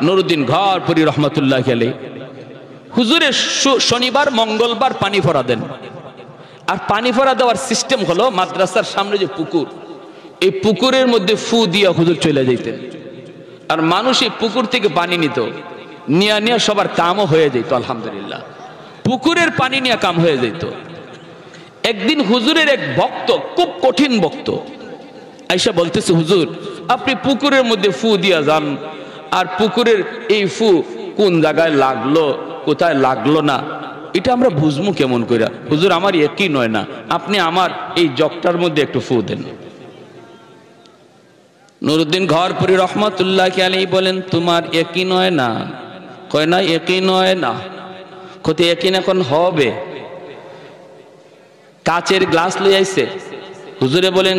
নুরুদ্দিন ঘরপুরি রহমতুল্লাহি আলাইহি, হুজুরের শনিবার মঙ্গলবার পানি ভরা দেন। আর পানি ভরা দেওয়ার সিস্টেম হলো মাদ্রাসার সামনে যে পুকুর, এই পুকুরের মধ্যে ফু দিয়ে হুজুর চলে যেতেন। আর মানুষ এই পুকুর থেকে পানি নিত, নিয়ে সবার কামও হয়ে যেত। আলহামদুলিল্লাহ, পুকুরের পানি নিয়ে কাম হয়ে যেত। একদিন হুজুরের এক ভক্ত, খুব কঠিন ভক্ত, আইসা বলতেছে, হুজুর আপনি পুকুরের মধ্যে ফু দিয়া যান, আর পুকুরের এই ফু কোন জায়গায় লাগলো কোথায় লাগলো না এটা আমরা বুঝবো কেমন করে? হুজুর আমার একই নয় না, আপনি আমার এই জগটার মধ্যে একটু ফু দেন। নুরুদ্দিন ঘরপুরি রহমতুল্লাহি আলাইহি বলেন, তোমার একই নয় না? কয় না একই নয় না। কত একই এখন হবে? কাচের গ্লাস লই আইছে, হুজুরে বলেন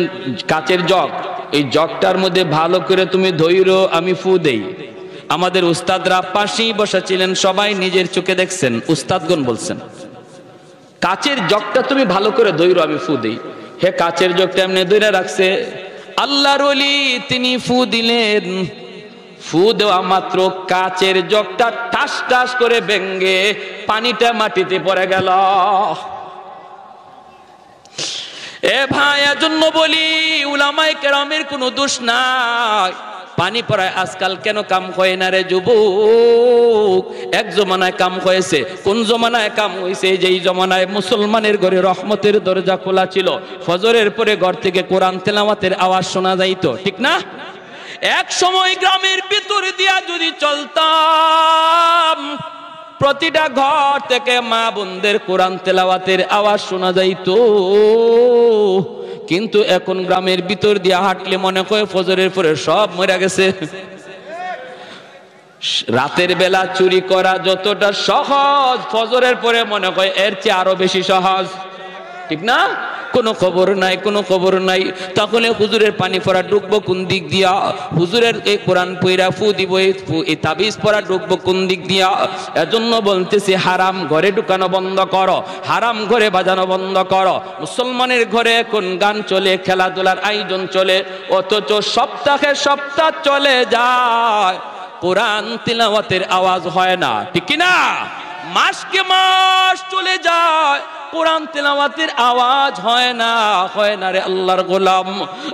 কাচের জগ, এই জগটার মধ্যে ভালো করে তুমি ধৈর্য, আমি ফু দেই। আমাদের উস্তাদরা পাশেই বসা ছিলেন, সবাই নিজের চোখে দেখছেন, উস্তাদগণ বলছেন কাচের জগটা তুমি ভালো করে ধৈর্য, আমি ফু দেই। হে কাচের জগটা এমনি ধৈর্য রাখছে, আল্লাহর ওলি তিনি ফু দিলেন। ফু দেওয়া মাত্র কাচের জগটা ঠাস ঠাস করে ভেঙ্গে পানিটা মাটিতে পড়ে গেল। এ ভাই, এজন্য বলি উলামায়ে কেরামের কোনো দোষ নাই। পানি পড়ায় আজকাল কেন কাম হয় না রে যুবক? এক জমানায় কাম হয়েছে। কোন জমানায় কাম হয়েছে? যেই জমানায় মুসলমানের ঘরে রহমতের দরজা খোলা ছিল, ফজরের পরে ঘর থেকে কোরআন তেলাওয়াতের আওয়াজ শোনা যাইতো, ঠিক না? এক সময় গ্রামের ভিতর দিয়া যদি চলতাম, প্রতিটা ঘর থেকে মা বোনদের কোরআন তেলাওয়াতের আওয়াজ শোনা যাইতো। কিন্তু এখন গ্রামের ভিতর দিয়া হাঁটলে মনে হয় ফজরের পরে সব মরে গেছে। রাতের বেলা চুরি করা যতটা সহজ, ফজরের পরে মনে হয় এর চেয়ে আরো বেশি সহজ, ঠিক না? কোনো খবর নাই, কোনো খবর নাই। তাহলে হুজুরের পানি পড়া ঢুকবো কোন দিক দিয়া? হুজুরের এই কোরআন পইরা ফু দিব, এই তাবিজ পড়া ঢুকবো কোন দিক দিয়া? এজন্য বলতেছি হারাম ঘরে ঢুকানো বন্ধ করো, হারাম ঘরে বাজানো বন্ধ করো। মুসলমানের ঘরে এখন গান চলে, খেলাধুলার আয়োজন চলে, অথচ সপ্তাহে সপ্তাহ চলে যায়, কোরআন তিলাওয়াতের আওয়াজ হয় না, ঠিক কি না? মাসকে মাস চলে যায়, কোরআন তেলাওয়াতের আওয়াজ হয় না, হয় না রে আল্লাহর গোলাম।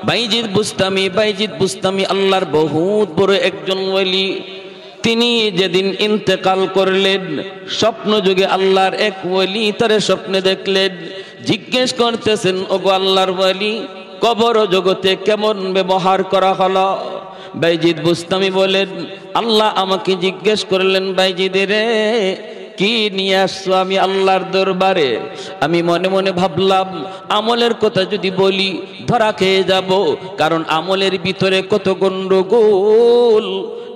বাইজিদ বুস্তামি আল্লাহর বহুত বড় একজন ওলি। তিনি যেদিন ইন্তেকাল করলেন, স্বপ্ন যুগে আল্লাহর এক ওলি তারে স্বপ্নে দেখলেন, জিজ্ঞেস করতেছেন, ওগো আল্লাহর ওলি, কবর জগতে কেমন ব্যবহার করা হলো? বাইজিদ বুস্তামি বলেন, আল্লাহ আমাকে জিজ্ঞেস করলেন, বাইজিদ রে কি নিয়ে আসছো আমি আল্লাহর দরবারে? আমি মনে মনে ভাবলাম আমলের কথা যদি বলি ধরা খেয়ে যাব, কারণ আমলের ভিতরে কত গন্ডগোল।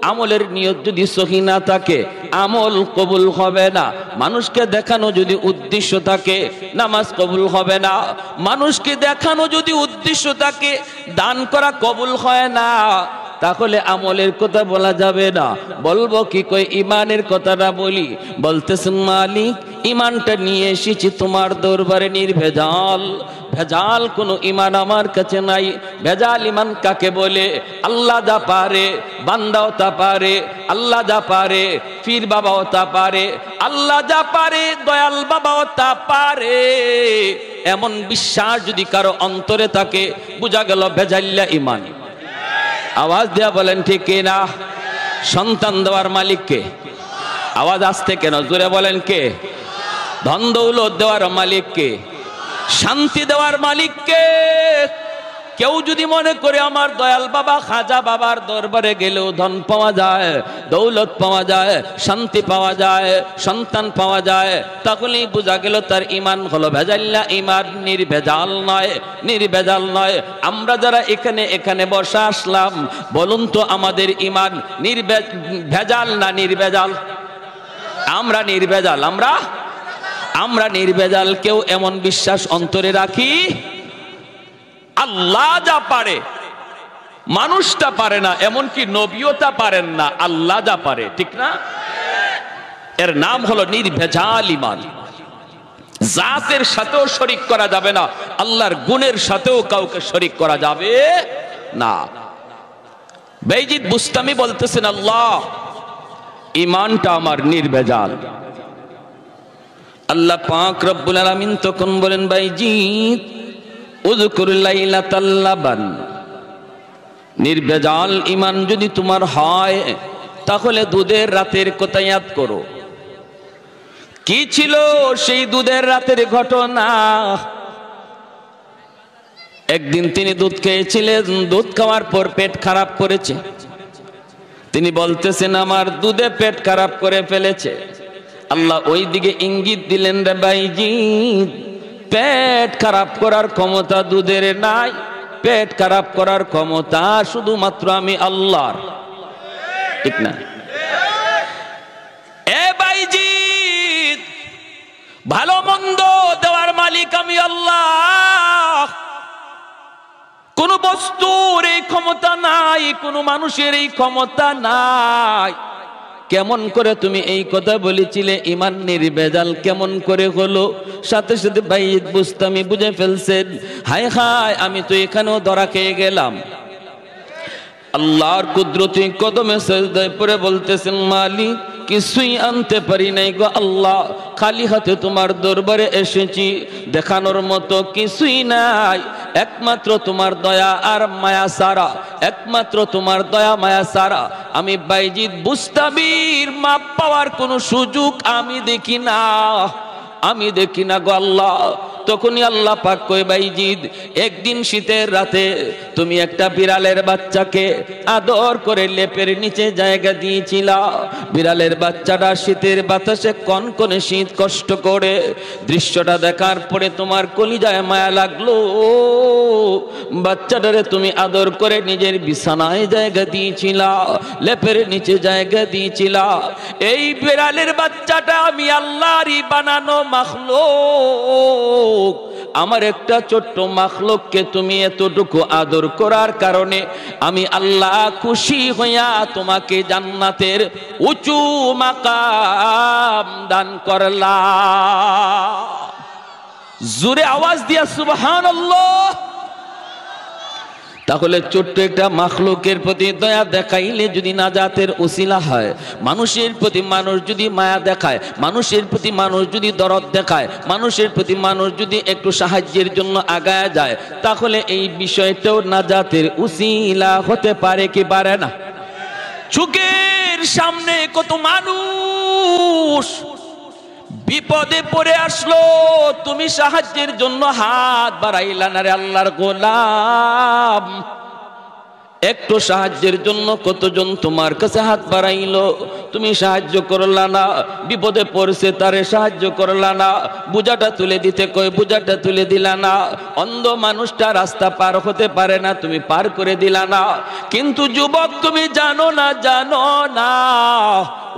আমলের নিয়ত যদি সহি না থাকে আমল কবুল হবে না। মানুষকে দেখানো যদি উদ্দেশ্য থাকে নামাজ কবুল হবে না। মানুষকে দেখানো যদি উদ্দেশ্য থাকে দান করা কবুল হয় না। তাহলে আমলের কথা বলা যাবে না। বলবো কি? কই ইমানের কথাটা বলি। বলতেছেন মালিক, ইমানটা নিয়ে এসেছি তোমার দরবারে নির্ভেজাল। ভেজাল কোনো ইমান আমার কাছে নাই। ভেজাল ইমান কাকে বলে? আল্লাহ যা পারে বান্দাও তা পারে, আল্লাহ যা পারে পীর বাবাও তা পারে, আল্লাহ যা পারে দয়াল বাবাও তা পারে। এমন বিশ্বাস যদি কারো অন্তরে থাকে, বোঝা গেল ভেজাল্লা ইমান। আওয়াজ দেয়া বলেন ঠিক না? সন্তান দেওয়ার মালিক কে? আওয়াজ আসতে কেন? জোরে বলেন কে? ধন দৌলত দেওয়ার মালিক কে? শান্তি দেওয়ার মালিক কে? কেউ যদি মনে করে আমার দয়াল বাবা খাজা বাবার দরবারে গেলেও ধন পাওয়া যায়, দৌলত পাওয়া যায়, শান্তি পাওয়া যায়, সন্তান পাওয়া যায়, তাহলেই বোঝা গেল তার ইমান হলো ভেজাল্লা ইমান, নির্ভেজাল নয়, নির্ভেজাল নয়। আমরা যারা এখানে বসে আসলাম, বলুন তো আমাদের ইমান ভেজাল না নির্ভেজাল? আমরা নির্ভেজাল, আমরা নির্ভেজাল। কেউ এমন বিশ্বাস অন্তরে রাখি, আল্লাহ যা পারে মানুষটা পারে না, এমনকি নবীও তা পারেন না, আল্লাহ যা পারে, ঠিক না? এর নাম হলো নির্ভেজাল ইমান। জাতের সাথেও শরীক করা যাবে না, আল্লাহর গুণের সাথেও কাউকে শরীক করা যাবে না। বাইজিদ বুস্তামি বলতেছেন, আল্লাহ ইমানটা আমার নির্ভেজাল। আল্লাহ পাক রব্বুল আলামিন তখন বলেন, বাইজিদ উযকুর লাইলাতাল লাবান, নির্ভেজাল ইমান যদি তোমার হয় তাহলে দুধের রাতের কথা ইয়াদ করো। কি ছিল সেই দুধের রাতের ঘটনা? একদিন তিনি দুধ খেয়েছিলেন, দুধ খাওয়ার পর পেট খারাপ করেছে। তিনি বলতেছেন আমার দুধে পেট খারাপ করে ফেলেছে। আল্লাহ ওই দিকে ইঙ্গিত দিলেন, রে বাইজিদ পেট খারাপ করার ক্ষমতা দুধের নাই, পেট খারাপ করার ক্ষমতা শুধুমাত্র আমি আল্লাহর। ঠিক না? এ বাইজিদ, ভালো মন্দ দেওয়ার মালিক আমি আল্লাহ। কোন বস্তুর এই ক্ষমতা নাই, কোন মানুষের এই ক্ষমতা নাই। কেমন করে তুমি এই কথা বলেছিলে ইমান নির্ভেজাল কেমন করে হলো? সাথে সাথে বাইজিদ বুস্তামি বুঝে ফেলছেন, হায় হায় আমি তো এখানেও ধরা খেয়ে গেলাম। আল্লাহর কুদরতি কদমে সেজদায় পড়ে বলতেছেন, মালিক কিছুই আনতে পারি নাই গো আল্লাহ, খালি হাতে তোমার দরবারে এসেছি, দেখানোর মতো কিছুই নাই, একমাত্র তোমার দয়া আর মায়া সারা, একমাত্র তোমার দয়া মায়া সারা আমি বাইজিদ বুস্তামির মাপ পাওয়ার কোনো সুযোগ আমি দেখি না, আমি দেখি না গো আল্লাহ। তখনই আল্লাহ পাক কয়, বাইজিদ একদিন শীতের রাতে তুমি একটা বিড়ালের বাচ্চাকে আদর করে লেপের নিচে জায়গা দিয়েছিলা। বিড়ালের বাচ্চাটা শীতের বাতাসে কনকনে শীত কষ্ট করে, দৃশ্যটা দেখার পরে তোমার কলিজায় মায়া লাগলো। বাচ্চাটারে তুমি আদর করে নিজের বিছানায় জায়গা দিয়েছিলা, লেপের নিচে জায়গা দিয়েছিলা। এই বিড়ালের বাচ্চাটা আমি আল্লাহরই বানানো মাখলুক। আমার একটা ছোট্ট মাখলুককে তুমি এতটুকু আদর করার কারণে আমি আল্লাহ খুশি হইয়া তোমাকে জান্নাতের উঁচু মাকাম দান করলাম। জোরে আওয়াজ দিয়া সুবহানাল্লাহ। তাহলে ছোট্ট একটা মাখলুকের প্রতি দয়া দেখাইলে যদি নাজাতের উসিলা হয়, মানুষের প্রতি মানুষ যদি মায়া দেখায়, মানুষের প্রতি মানুষ যদি দরদ দেখায়, মানুষের প্রতি মানুষ যদি একটু সাহায্যের জন্য আগায় যায়, তাহলে এই বিষয়টাও নাজাতের উসিলা হতে পারে কি পারে না? চোখের সামনে কত মানুষ বিপদে পড়ে আসলো, তুমি সাহায্যের জন্য হাত বাড়াইলা না রে আল্লাহর গোলাম। একটু সাহায্যের জন্য কতজন তোমার কাছে হাত বাড়াইলো, তুমি সাহায্য করলা না। বিপদে পড়ছে তারে সাহায্য করলা না। বোঝাটা তুলে দিতে কই, বোঝাটা তুলে দিলা না। অন্ধ মানুষটা রাস্তা পার হতে পারে না, তুমি পার করে দিলা না। কিন্তু যুবক তুমি জানো না, জানো না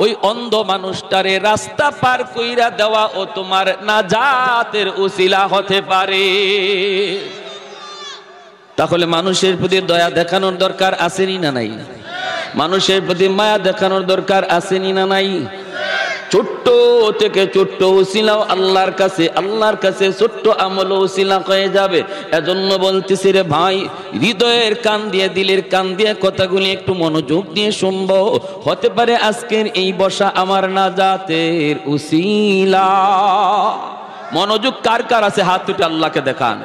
ওই অন্ধ মানুষটারে রাস্তা পার কইরা দেওয়া ও তোমার নাজাতের উসিলা হতে পারে। তাহলে মানুষের প্রতি দয়া দেখানোর দরকার আসেনি না নাই? মানুষের প্রতি মায়া দেখানোর দরকার আসেনি না নাই? ছোট্ট থেকে ছোট্ট উসিলাও আল্লাহর কাছে ছোট্ট আমল উসিলা হয়ে যাবে। এজন্য বলতেছি রে ভাই, হৃদয়ের কান দিয়ে দিলের কান দিয়ে কথাগুলি একটু মনোযোগ দিয়ে শুনবো। হতে পারে আজকের এই বসা আমার নাজাতের উসিলা। মনোযোগ কার কার আছে হাত তুলে আল্লাহকে দেখান।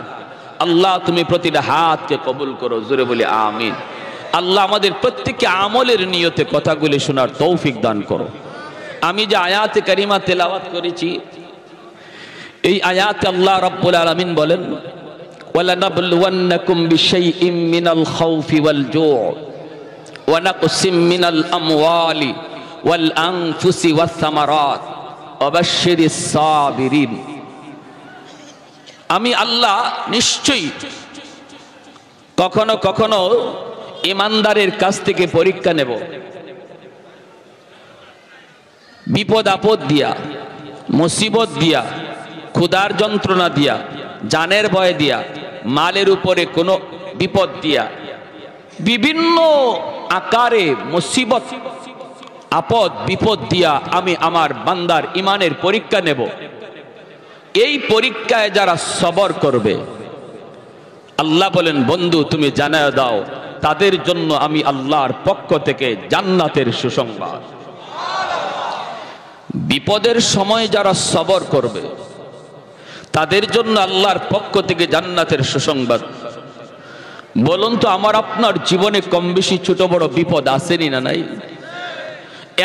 আল্লাহ তুমি প্রতিটা হাতকে কবুল করো, জোরে বলি আমিন। আল্লাহ আমাদের প্রত্যেককে আমলের নিয়তে কথাগুলি শোনার তৌফিক দান করো। আমি যে আয়াতে কারিমা তেলাওয়াত করেছি, এই আয়াতে আল্লাহ রাব্বুল আলামিন বলেন, ওয়ালানাবলুওয়ান্নাকুম বিশাইইম মিনাল খাউফি ওয়াল জু' ওয়া নাকসিম মিনাল আমওয়ালি ওয়াল আনফুসি ওয়াস সামারাত ওয়া বাশশিরিস সাবিরিন। আমি আল্লাহ নিশ্চয়ই কখনো কখনো ইমানদারের কাছ থেকে পরীক্ষা নেব, বিপদ আপদ দিয়া, মুসিবত দিয়া, ক্ষুধার যন্ত্রণা দিয়া, জানের ভয় দিয়া, মালের উপরে কোনো বিপদ দিয়া, বিভিন্ন আকারে মুসিবত আপদ বিপদ দিয়া আমি আমার বান্দার ইমানের পরীক্ষা নেব। এই পরীক্ষায় যারা সবর করবে, আল্লাহ বলেন বন্ধু তুমি জানায় দাও তাদের জন্য আমি আল্লাহর পক্ষ থেকে জান্নাতের সুসংবাদ। বিপদের সময় যারা সবর করবে তাদের জন্য আল্লাহর পক্ষ থেকে জান্নাতের সুসংবাদ। বলুন তো, আমার আপনার জীবনে কম বেশি ছোট বড় বিপদ আসেনি না নাই?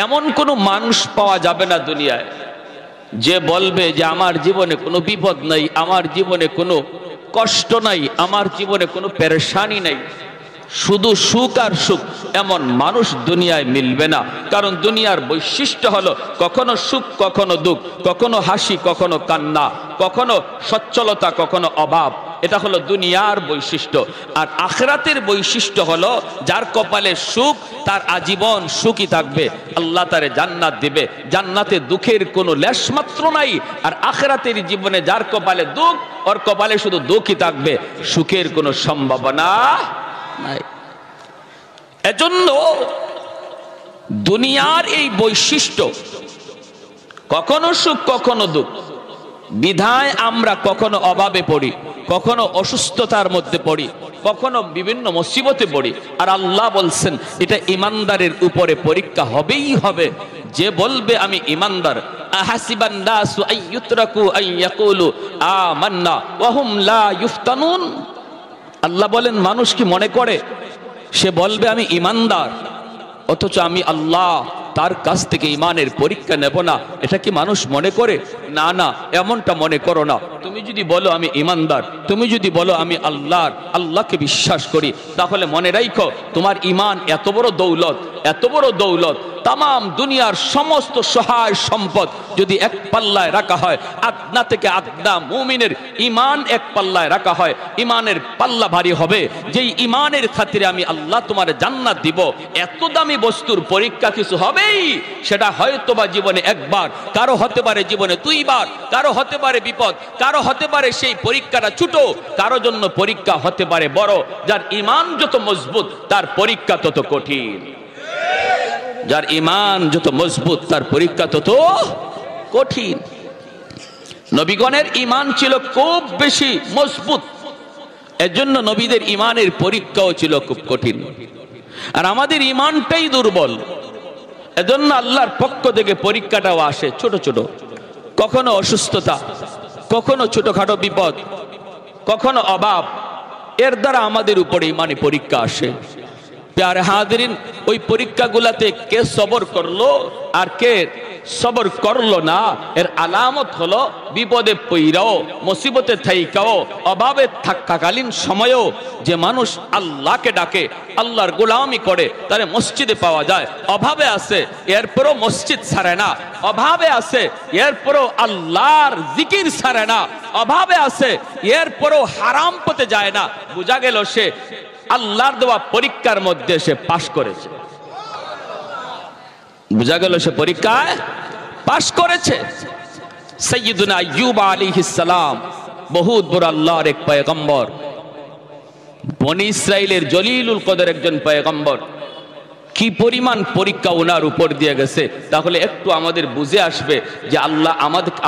এমন কোনো মানুষ পাওয়া যাবে না দুনিয়ায় যে বলবে যে আমার জীবনে কোনো বিপদ নাই, আমার জীবনে কোনো কষ্ট নাই, আমার জীবনে কোনো পেরেশানি নাই, শুধু সুখ আর সুখ, এমন মানুষ দুনিয়ায় মিলবে না। কারণ দুনিয়ার বৈশিষ্ট্য হলো কখনো সুখ কখনো দুঃখ, কখনো হাসি কখনো কান্না, কখনো সচ্ছলতা কখনো অভাব। এটা হলো দুনিয়ার বৈশিষ্ট্য। আর আখিরাতের বৈশিষ্ট্য হলো যার কপালে সুখ তার আজীবন সুখী থাকবে, আল্লাহ তারে জান্নাত দিবে, জান্নাতে দুঃখের কোনো লেশমাত্র নাই। আর আখিরাতের জীবনে যার কপালে দুঃখ, ওর কপালে শুধু দুঃখই থাকবে, সুখের কোনো সম্ভাবনা নাই। এজন্য দুনিয়ার এই বৈশিষ্ট্য, কখনো সুখ কখনো দুঃখ, বিধায় আমরা কখনো অভাবে পড়ি, কখনো অসুস্থতার মধ্যে পড়ি, কখনো বিভিন্ন মুসিবতে পড়ি। আর আল্লাহ বলছেন এটা ইমানদারের উপরে পরীক্ষা হবেই হবে। যে বলবে আমি ইমানদার, আহাসিবান নাসু আইয়ুতরাকু আইয়াকুলু আমান্না ওয়া হুম লা ইফতানুন। আল্লাহ বলেন মানুষ কি মনে করে সে বলবে আমি ইমানদার, অথচ আমি আল্লাহ তার কাছ থেকে ইমানের পরীক্ষা নেব না? এটা কি মানুষ মনে করে? না না, এমনটা মনে করো না। তুমি যদি বলো আমি ইমানদার, তুমি যদি বলো আমি আল্লাহকে বিশ্বাস করি, তাহলে মনে রাখো তোমার ইমান এত বড় দৌলত, এত বড় দৌলত। তাম দুনিয়ার সমস্ত সহায় সম্পদ যদি এক পাল্লায় রাখা হয়, আদনা থেকে আদনা মুমিনের ইমান এক পাল্লায় রাখা হয়, ইমানের পাল্লা ভারী হবে। যেই ইমানের খাতিরে আমি আল্লাহ তোমার জান্নাত দিব, এত দামি বস্তুর পরীক্ষা কিছু হবেই। সেটা হয়তোবা জীবনে একবার, কারো হতে পারে জীবনে দুইবার, কারো হতে পারে বিপদ, কারো হতে পারে সেই পরীক্ষাটা ছোট, কারো জন্য পরীক্ষা হতে পারে বড়। যার ইমান যত মজবুত তার পরীক্ষা তত কঠিন, যার ইমান যত মজবুত তার পরীক্ষা তত কঠিন। নবীগণের ইমান ছিল খুব বেশি মজবুত, এজন্য নবীদের ইমানের পরীক্ষাও ছিল খুব কঠিন। আর আমাদের ইমানটাই দুর্বল, এজন্য আল্লাহর পক্ষ থেকে পরীক্ষাটাও আসে ছোট ছোট, কখনো অসুস্থতা, কখনো ছোটখাটো বিপদ, কখনো অভাব। এর দ্বারা আমাদের উপরে ইমানি পরীক্ষা আসে। প্যারে হাজিরিন, ওই পরীক্ষাগুলাতে কে সবর করলো আর কে সবর করলো না, এর আলামত হলো বিপদে পইরাও, মুসিবতে থাইকাও, অভাবে থাকাকালীন সময়েও যে মানুষ আল্লাহকে ডাকে, আল্লাহর গোলামি করে, তারে মসজিদে পাওয়া যায়। অভাবে আছে এরপরও মসজিদ ছাড়ে না, অভাবে আছে এরপরও আল্লাহর জিকির ছাড়ে না, অভাবে আছে এরপরও হারাম পথে যায় না। বোঝা গেল সে আল্লাহর দেওয়া পরীক্ষার মধ্যে সে পাশ করেছে, বোঝা গেল সে পরীক্ষায় পাশ করেছে। সাইয়্যিদুনা আইয়ুব আলাইহিস সালাম বহুত বড় আল্লাহর এক পয়গম্বর, বনি ইসরাইলের জলিলুল কদর একজন পয়গম্বর। কি পরিমাণ পরীক্ষা ওনার উপর দিয়ে গেছে, তাহলে একটু আমাদের বুঝে আসবে যে আল্লাহ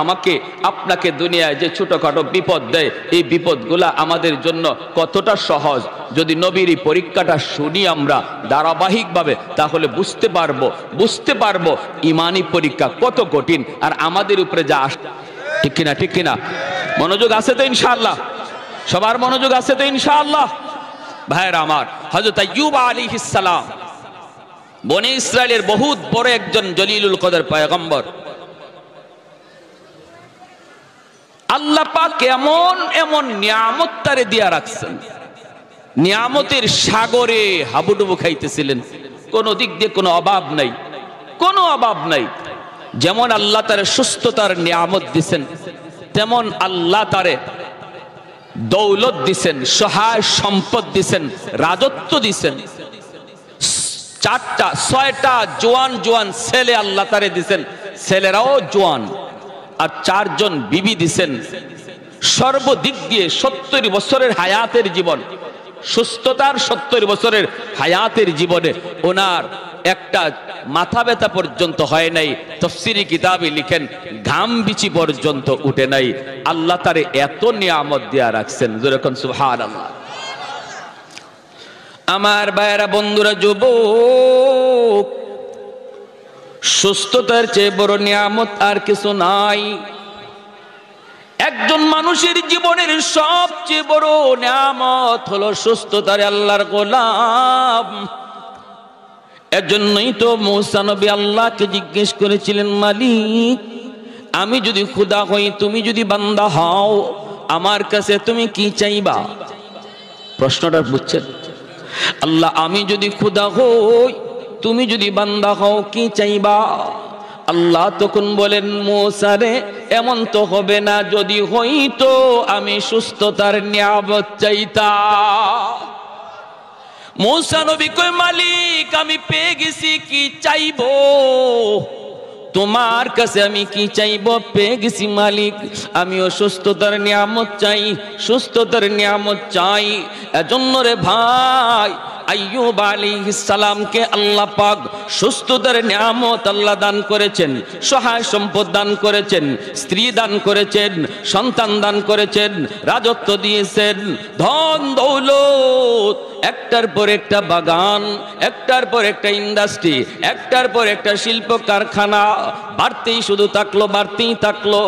আমাকে আপনাকে দুনিয়ায় যে ছোটখাটো বিপদ দেয়, এই বিপদগুলা আমাদের জন্য কতটা সহজ। যদি নবীর এই পরীক্ষাটা শুনি আমরা ধারাবাহিকভাবে, তাহলে বুঝতে পারবো ইমানি পরীক্ষা কত কঠিন আর আমাদের উপরে যা আস। ঠিক কিনা, ঠিক কিনা? মনোযোগ আছে তো ইনশাআল্লাহ? সবার মনোযোগ আছে তো ইনশাআল্লাহ? ভাইরা আমার, হযরত আইয়ুব আলাইহিস সালাম বনি ইসরাইলের বহুত বড় একজন জলিলুল কদর পয়গম্বর। আল্লাহ পাক এমন এমন নিয়ামত তারে দিয়া রাখছেন, নিয়ামতের সাগরে হাবুডুবু খাইতেছিলেন, কোন দিক দিয়ে কোনো অভাব নাই, কোনো অভাব নাই। যেমন আল্লাহ তারে সুস্থতার নিয়ামত দিছেন, তেমন আল্লাহ তারে দৌলত দিছেন, সহায় সম্পদ দিছেন, রাজত্ব দিছেন। 6টা জোয়ান জোয়ান ছেলে আল্লাহ তারে দিছেন, ছেলেরাও জোয়ান। আর 4 জন বিবি দিছেন। সর্বদিক দিয়ে 70 বছরের হায়াতের জীবন, সুস্থতার 70 বছরের হায়াতের জীবনে ওনার একটা মাথা ব্যথা পর্যন্ত হয় নাই। তাফসীরি কিতাবে লিখেন ঘাম বিচি পর্যন্ত উঠে নাই। আল্লাহ তারে এত নিয়ামত দিয়া রাখছেন, যেরকম সুবহানাল্লাহ। আমার ভাইয়েরা, বন্ধুরা, যুবক, সুস্থতার চেয়ে বড় নিয়ামত আর কিছু নাই। একজন মানুষের জীবনের সবচেয়ে বড় নিয়ামত হলো সুস্থতার আল্লাহর গোলাম। এজন্যই তো মূসা নবী আল্লাহকে জিজ্ঞেস করেছিলেন, মালিক আমি যদি খোদা হই, তুমি যদি বান্দা হও, আমার কাছে তুমি কি চাইবা? প্রশ্নটা বুঝছেন? আল্লাহ আমি যদি খোদা হই, তুমি যদি বান্দা হও, কি চাইবা? আল্লাহ তখন বলেন, মূসা রে এমন তো হবে না, যদি হইতো আমি সুস্থতার নিয়ামত চাইতাম। মূসা নবী কই, মালিক আমি পেয়ে গেছি, কি চাইবো? তোমার কাছে আমি কি চাইবো? পেয়ে গেছি মালিক, আমিও সুস্থতার নিয়ামত চাই, সুস্থতার নিয়ামত চাই। এজন্য রে ভাই, আইয়ুব আলাইহিস সালামকে আল্লাহ পাক সুস্থতার নিয়ামত আল্লাহ দান করেছেন, সহায় সম্পদ দান করেছেন, স্ত্রী দান করেছেন, সন্তান দান করেছেন, রাজত্ব দিয়েছেন, ধন দৌলত, একটার পর একটা বাগান, একটার পর একটা ইন্ডাস্ট্রি, একটার পর একটা শিল্প কারখানা, বাড়তেই শুধু থাকলো, বাড়তেই থাকলো।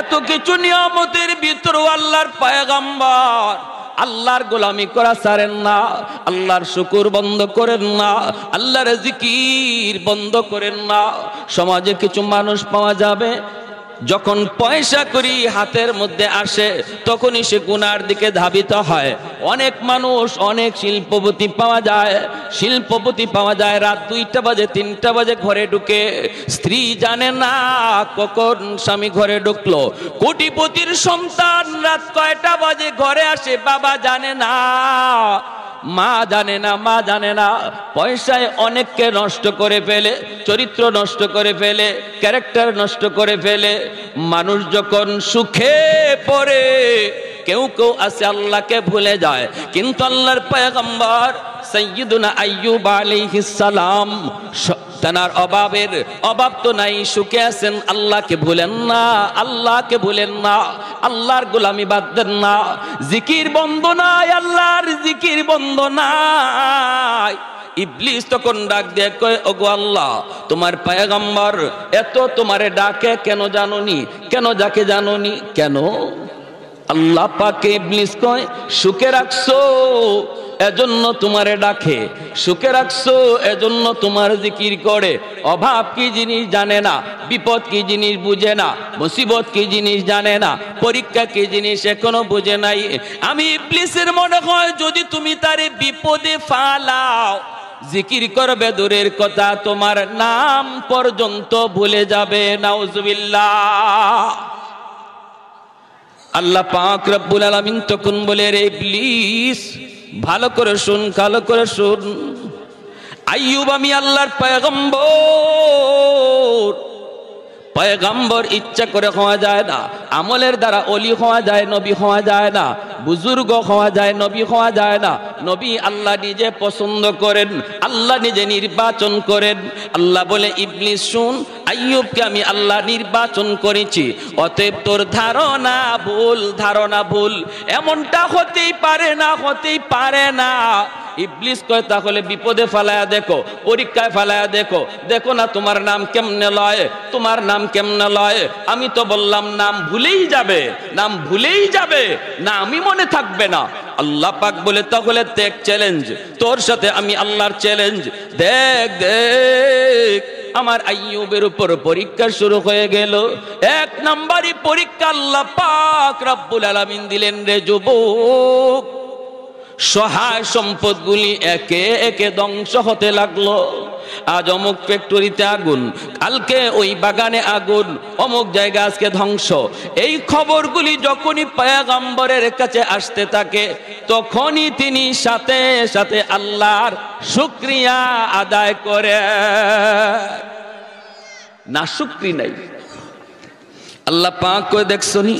এত কিছু নিয়ামতের ভিতরেও আল্লাহর পয়গম্বর আল্লাহর গোলামি করা ছাড়েন না, আল্লাহর শুকর বন্ধ করেন না, আল্লাহর জিকির বন্ধ করেন না। সমাজে কিছু মানুষ পাওয়া যাবে, যখন পয়সা করি হাতের মধ্যে আসে তখনই সে গুনার দিকে ধাবিত হয়। অনেক মানুষ, অনেক শিল্পপতি পাওয়া যায়, শিল্পপতি পাওয়া যায় রাত 2টা বাজে 3টা বাজে ঘরে ঢুকে, স্ত্রী জানে না কখন স্বামী ঘরে ঢুকলো। কোটিপতির সন্তান রাত কয়টা বাজে ঘরে আসে বাবা জানে না, মা জানে না, মা জানে না। পয়সায় অনেককে নষ্ট করে ফেলে, চরিত্র নষ্ট করে ফেলে, ক্যারেক্টার নষ্ট করে ফেলে। মানুষ যখন সুখে পড়ে, কেউ কেউ আছে আল্লাহকে ভুলে যায়, কিন্তু আল্লাহর পয়গম্বর সাইয়্যিদুনা আইয়ুব আলাইহিস সালাম তার অভাব তো নাই, সুখে আছেন, আল্লাহকে ভুলেন না, আল্লাহকে ভুলেন না, আল্লাহর গোলামি বাদ দেন না। জিকির বন্ধ নাই, আল্লাহর জিকির বন্ধ নাই। ইবলিস তখন ডাক দিয়ে কয়, ওগো আল্লাহ তোমার পয়গম্বর এত তোমারে ডাকে কেন জানোনি? কেন যাকে জানোনি কেন? আল্লাহ পাকে ইবলিস কয়, সুখে রাখছো এজন্য তোমারে ডাকে, সুখে রাখছো এজন্য তোমার জিকির করে। অভাব কি জিনিস জানে না, বিপদ কি জিনিস বুঝে না, মুসিবত কি জিনিস জানে না, পরীক্ষা কি জিনিস এখনো বুঝে নাই। আমি ইবলিসের মনে হয় যদি তুমি তারে বিপদে ফালাও, জিকির করবে দূরের কথা, তোমার নাম পর্যন্ত ভুলে যাবে। নাউজুবিল্লাহ। আল্লাহ পাক রব্বুল আলামিন তখন বলে, রে ইবলিস ভালো করে শুন, ভালো করে শুন। আইয়ুব আমি আল্লাহর পয়গম্বর, পয়গম্বর ইচ্ছা করে হওয়া যায় না, আমলের দ্বারা ওলি হওয়া যায়, নবী হওয়া যায় না, বুজুর্গ হওয়া যায়, নবী হওয়া যায় না। নবী আল্লাহ নিজে পছন্দ করেন, আল্লাহ নিজে নির্বাচন করেন। আল্লাহ বলে, ইবলিস শুন, আইয়ুবকে আমি আল্লাহ নির্বাচন করেছি, অতএব তোর ধারণা ভুল, ধারণা ভুল, এমনটা হতেই পারে না, হতেই পারে না। ইবলিস কয়, তাহলে বিপদে ফেলায়া দেখো, পরীক্ষায় ফেলায়া দেখো, দেখো না তোমার নাম কেমনে লয়, তোমার নাম কেমনে লয়। আমি তো বললাম নাম ভুলেই যাবে, নাম ভুলেই যাবে, নামই মনে থাকবে না। আল্লাহ পাক বলে, তাহলে দেখ চ্যালেঞ্জ, তোর সাথে আমি আল্লাহর চ্যালেঞ্জ, দেখ দেখ। আমার আইয়ুবের উপর পরীক্ষা শুরু হয়ে গেল। 1 নম্বরই পরীক্ষা আল্লাহ পাক রব্বুল আলামিন দিলেন, রে যুবক, সহায় সম্পদগুলি একে একে ধ্বংস হতে লাগলো। আজ অমুক ফ্যাক্টরিতে আগুন, কালকে ওই বাগানে আগুন, অমুক জায়গা আজকে ধ্বংস। এই খবরগুলি যখনই পয়গম্বরের কাছে আসতে থাকে, তখনই তিনি সাথে সাথে আল্লাহর শুকরিয়া আদায় করে। না শুকরি নাই। আল্লাহ পাক কই, দেখছনি